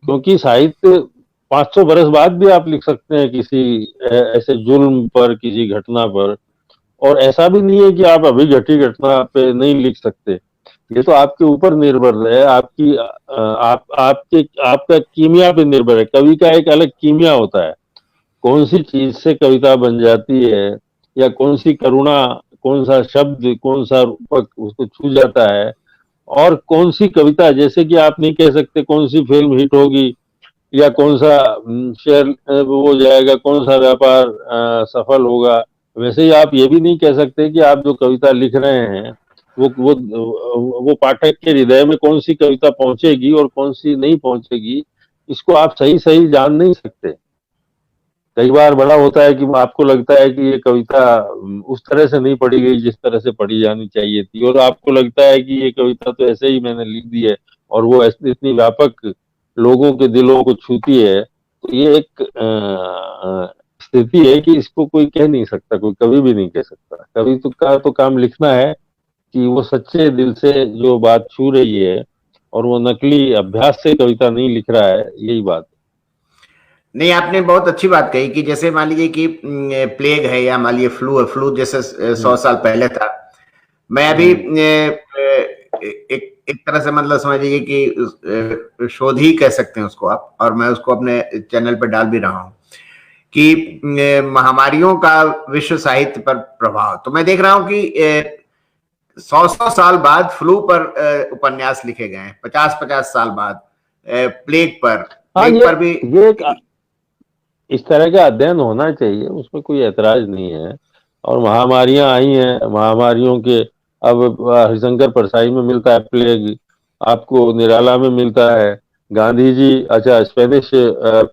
क्योंकि साहित्य 500 बरस बाद भी आप लिख सकते हैं किसी ऐसे जुल्म पर, किसी घटना पर। और ऐसा भी नहीं है कि आप अभी घटी घटना पे नहीं लिख सकते। ये तो आपके ऊपर निर्भर है, आपकी आपके आपका कीमिया पे निर्भर है। कवि का एक अलग कीमिया होता है, कौन सी चीज से कविता बन जाती है या कौन सी करुणा, कौन सा शब्द, कौन सा रूपक उसको छू जाता है। और कौन सी कविता, जैसे कि आप नहीं कह सकते कौन सी फिल्म हिट होगी या कौन सा शेयर वो हो जाएगा, कौन सा व्यापार सफल होगा। वैसे ही आप ये भी नहीं कह सकते कि आप जो कविता लिख रहे हैं वो पाठक के हृदय में कौन सी कविता पहुंचेगी और कौन सी नहीं पहुंचेगी, इसको आप सही सही जान नहीं सकते। कई बार बड़ा होता है कि आपको लगता है कि ये कविता उस तरह से नहीं पढ़ी गई जिस तरह से पढ़ी जानी चाहिए थी, और आपको लगता है कि ये कविता तो ऐसे ही मैंने लिख दी है और वो इतनी व्यापक लोगों के दिलों को छूती है। तो ये एक स्थिति है कि इसको कोई कह नहीं सकता, कोई कभी भी नहीं कह सकता। कवि का तो काम लिखना है कि वो सच्चे दिल से जो बात छू रही है, और वो नकली अभ्यास से कविता नहीं लिख रहा है, यही बात। नहीं, आपने बहुत अच्छी बात कही कि जैसे मान लीजिए कि प्लेग है या मान लीजिए फ्लू है, फ्लू जैसे 100 साल पहले था। मैं अभी एक तरह से मतलब समझ लीजिए कि शोध ही कह सकते हैं उसको आप, और मैं उसको अपने चैनल पर डाल भी रहा हूँ कि महामारियों का विश्व साहित्य पर प्रभाव। तो मैं देख रहा हूँ कि 100 साल बाद फ्लू पर उपन्यास लिखे गए हैं, 50 साल बाद प्लेग पर भी ये इस तरह का अध्ययन होना चाहिए, उसमें कोई ऐतराज नहीं है। और महामारियां आई हैं, महामारियों के अब हरिशंकर परसाई में मिलता है प्लेग, आपको निराला में मिलता है। गांधी जी, अच्छा स्पेनिश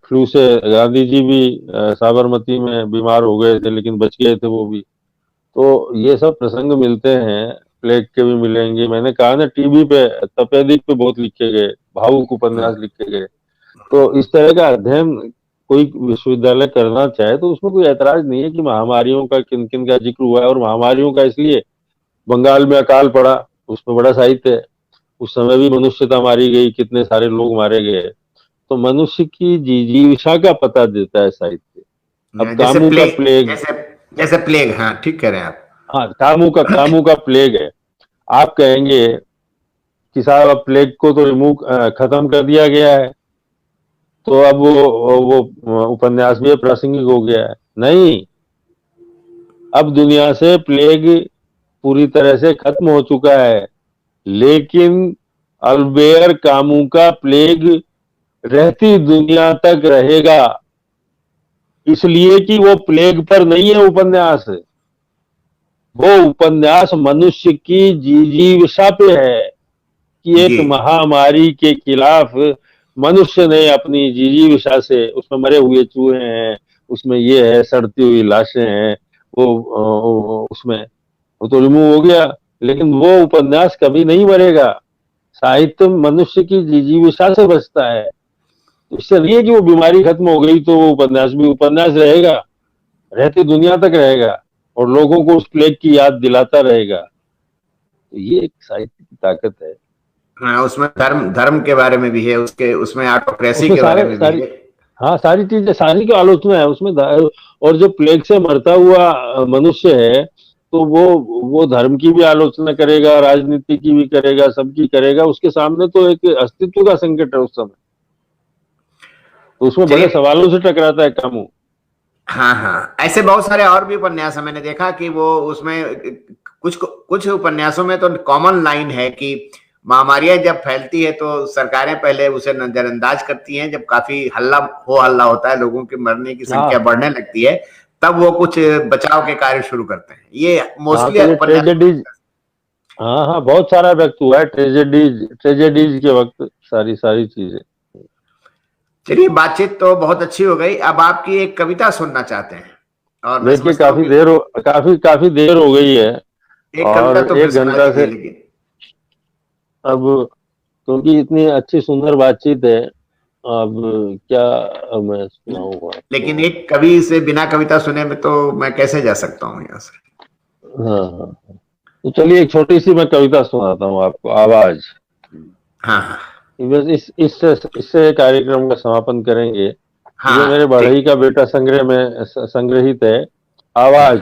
फ्लू से गांधी जी भी साबरमती में बीमार हो गए थे लेकिन बच गए थे वो भी। तो ये सब प्रसंग मिलते हैं, प्लेग के भी मिलेंगे। मैंने कहा ना टीबी पे, तपेदिक पे बहुत लिखे गए, भावुक उपन्यास लिखे गए। तो इस तरह का अध्ययन कोई विश्वविद्यालय करना चाहे तो उसमें कोई ऐतराज नहीं है कि महामारियों का किन किन का जिक्र हुआ है। और महामारियों का इसलिए, बंगाल में अकाल पड़ा, उसमें बड़ा साहित्य है। उस समय भी मनुष्यता मारी गई, कितने सारे लोग मारे गए। तो मनुष्य की जिजीविषा का पता देता है साहित्य। अब कामू का प्लेग, जैसे प्लेग, हाँ ठीक कह रहे हैं आप। हाँ कामू का प्लेग है। आप कहेंगे कि साहब अब प्लेग को तो खत्म कर दिया गया है, तो अब वो उपन्यास भी प्रासंगिक हो गया है। नहीं, अब दुनिया से प्लेग पूरी तरह से खत्म हो चुका है, लेकिन अल्बेर कामू का प्लेग रहती दुनिया तक रहेगा। इसलिए कि वो प्लेग पर नहीं है उपन्यास, वो उपन्यास मनुष्य की जिजीविषा पे है कि एक महामारी के खिलाफ मनुष्य ने अपनी जिजीविषा से, उसमें मरे हुए चूहे हैं, उसमें ये है, सड़ती हुई लाशें हैं, वो उसमें वो तो रिमूव हो गया। लेकिन वो उपन्यास कभी नहीं मरेगा। साहित्य मनुष्य की जिजीविषा से बचता है। इससे नहीं है कि वो बीमारी खत्म हो गई तो वो उपन्यास भी उपन्यास रहेगा, रहती दुनिया तक रहेगा और लोगों को उस प्लेग की याद दिलाता रहेगा। तो ये एक साहित्य की ताकत है। हाँ, उसमें धर्म के बारे में भी है, उसके उसमें ऑटोक्रेसी उसमें के बारे में भी है। हाँ, सारी चीजें, सारी की आलोचना है उसमें। और जो प्लेग से मरता हुआ मनुष्य है तो वो धर्म की भी आलोचना करेगा, राजनीति की भी करेगा, सबकी करेगा। उसके सामने तो एक अस्तित्व का संकट है उस समय। तो उसमें बड़े सवालों से टकराता है कामू। हाँ हाँ, ऐसे बहुत सारे और भी उपन्यास है। मैंने देखा कि वो उसमें कुछ उपन्यासों में तो कॉमन लाइन है कि महामारियां जब फैलती है तो सरकारें पहले उसे नजरअंदाज करती हैं। जब काफी हल्ला होता है, लोगों के मरने की संख्या बढ़ने लगती है, तब वो कुछ बचाव के कार्य शुरू करते हैं। ये मोस्टली ट्रेजेडीज, हाँ, बहुत सारा व्यक्त हुआ है ट्रेजेडीज के वक्त, सारी चीजें। चलिए, बातचीत तो बहुत अच्छी हो गई। अब आपकी एक कविता सुनना चाहते हैं। और देखिए, काफी देर हो गई है। एक कविता तो 1 घंटा से अब, क्योंकि इतनी अच्छी सुंदर बातचीत है, अब क्या मैं सुनाऊंगा। लेकिन एक कवि से बिना कविता सुने में तो मैं कैसे जा सकता हूँ यहाँ से। हाँ, तो चलिए एक छोटी सी मैं कविता सुनाता हूँ आपको, आवाज। हाँ, बस इससे कार्यक्रम का समापन करेंगे। हाँ, ये मेरे बढ़ई का बेटा संग्रह में संग्रहित है, आवाज।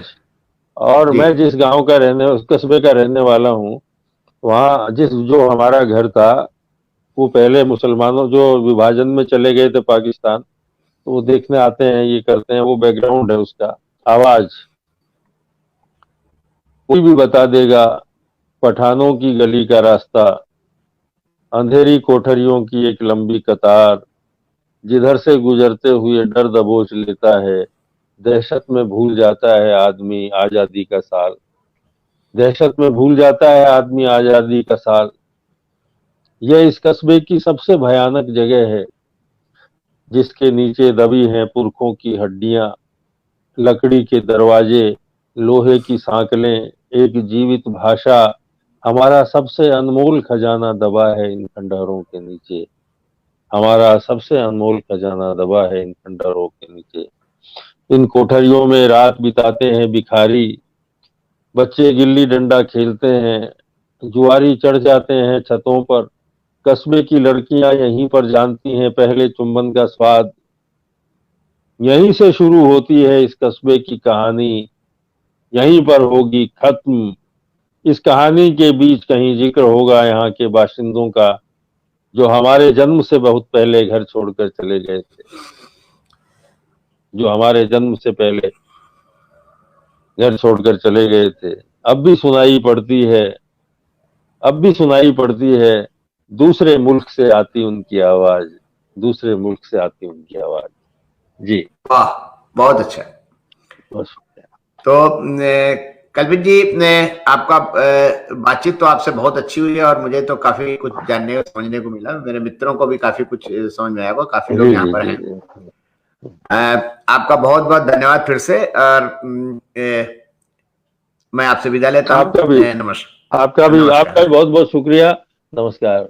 और मैं जिस गांव का उस कस्बे का रहने वाला हूँ, वहाँ जो हमारा घर था, वो पहले मुसलमानों जो विभाजन में चले गए थे पाकिस्तान, तो वो देखने आते हैं, ये करते हैं, वो बैकग्राउंड है उसका। आवाज। कोई भी बता देगा पठानों की गली का रास्ता, अंधेरी कोठरियों की एक लंबी कतार, जिधर से गुजरते हुए डर दबोच लेता है, दहशत में भूल जाता है आदमी आजादी का साल। दहशत में भूल जाता है आदमी आजादी का साल। यह इस कस्बे की सबसे भयानक जगह है, जिसके नीचे दबी हैं पुरखों की हड्डियां, लकड़ी के दरवाजे, लोहे की सांकलें, एक जीवित भाषा। हमारा सबसे अनमोल खजाना दबा है इन खंडहरों के नीचे। हमारा सबसे अनमोल खजाना दबा है इन खंडहरों के नीचे। इन कोठरियों में रात बिताते हैं भिखारी, बच्चे गिल्ली डंडा खेलते हैं, जुआरी चढ़ जाते हैं छतों पर। कस्बे की लड़कियां यहीं पर जानती हैं पहले चुंबन का स्वाद। यहीं से शुरू होती है इस कस्बे की कहानी, यहीं पर होगी खत्म। इस कहानी के बीच कहीं जिक्र होगा यहाँ के बाशिंदों का, जो हमारे जन्म से बहुत पहले घर छोड़कर चले गए थे। जो हमारे जन्म से पहले घर छोड़कर चले गए थे। अब भी सुनाई पड़ती है दूसरे मुल्क से आती उनकी आवाज, दूसरे मुल्क से आती उनकी आवाज। जी, वाह, बहुत अच्छा। तो कल्पित जी, आपका बातचीत तो आपसे बहुत अच्छी हुई है और मुझे तो काफी कुछ जानने और समझने को मिला। मेरे मित्रों को भी काफी कुछ समझ में आया होगा, काफी लोग यहाँ पर हैं। आपका बहुत बहुत धन्यवाद फिर से। और मैं आपसे विदा लेता हूँ। आपका भी बहुत बहुत शुक्रिया। नमस्कार।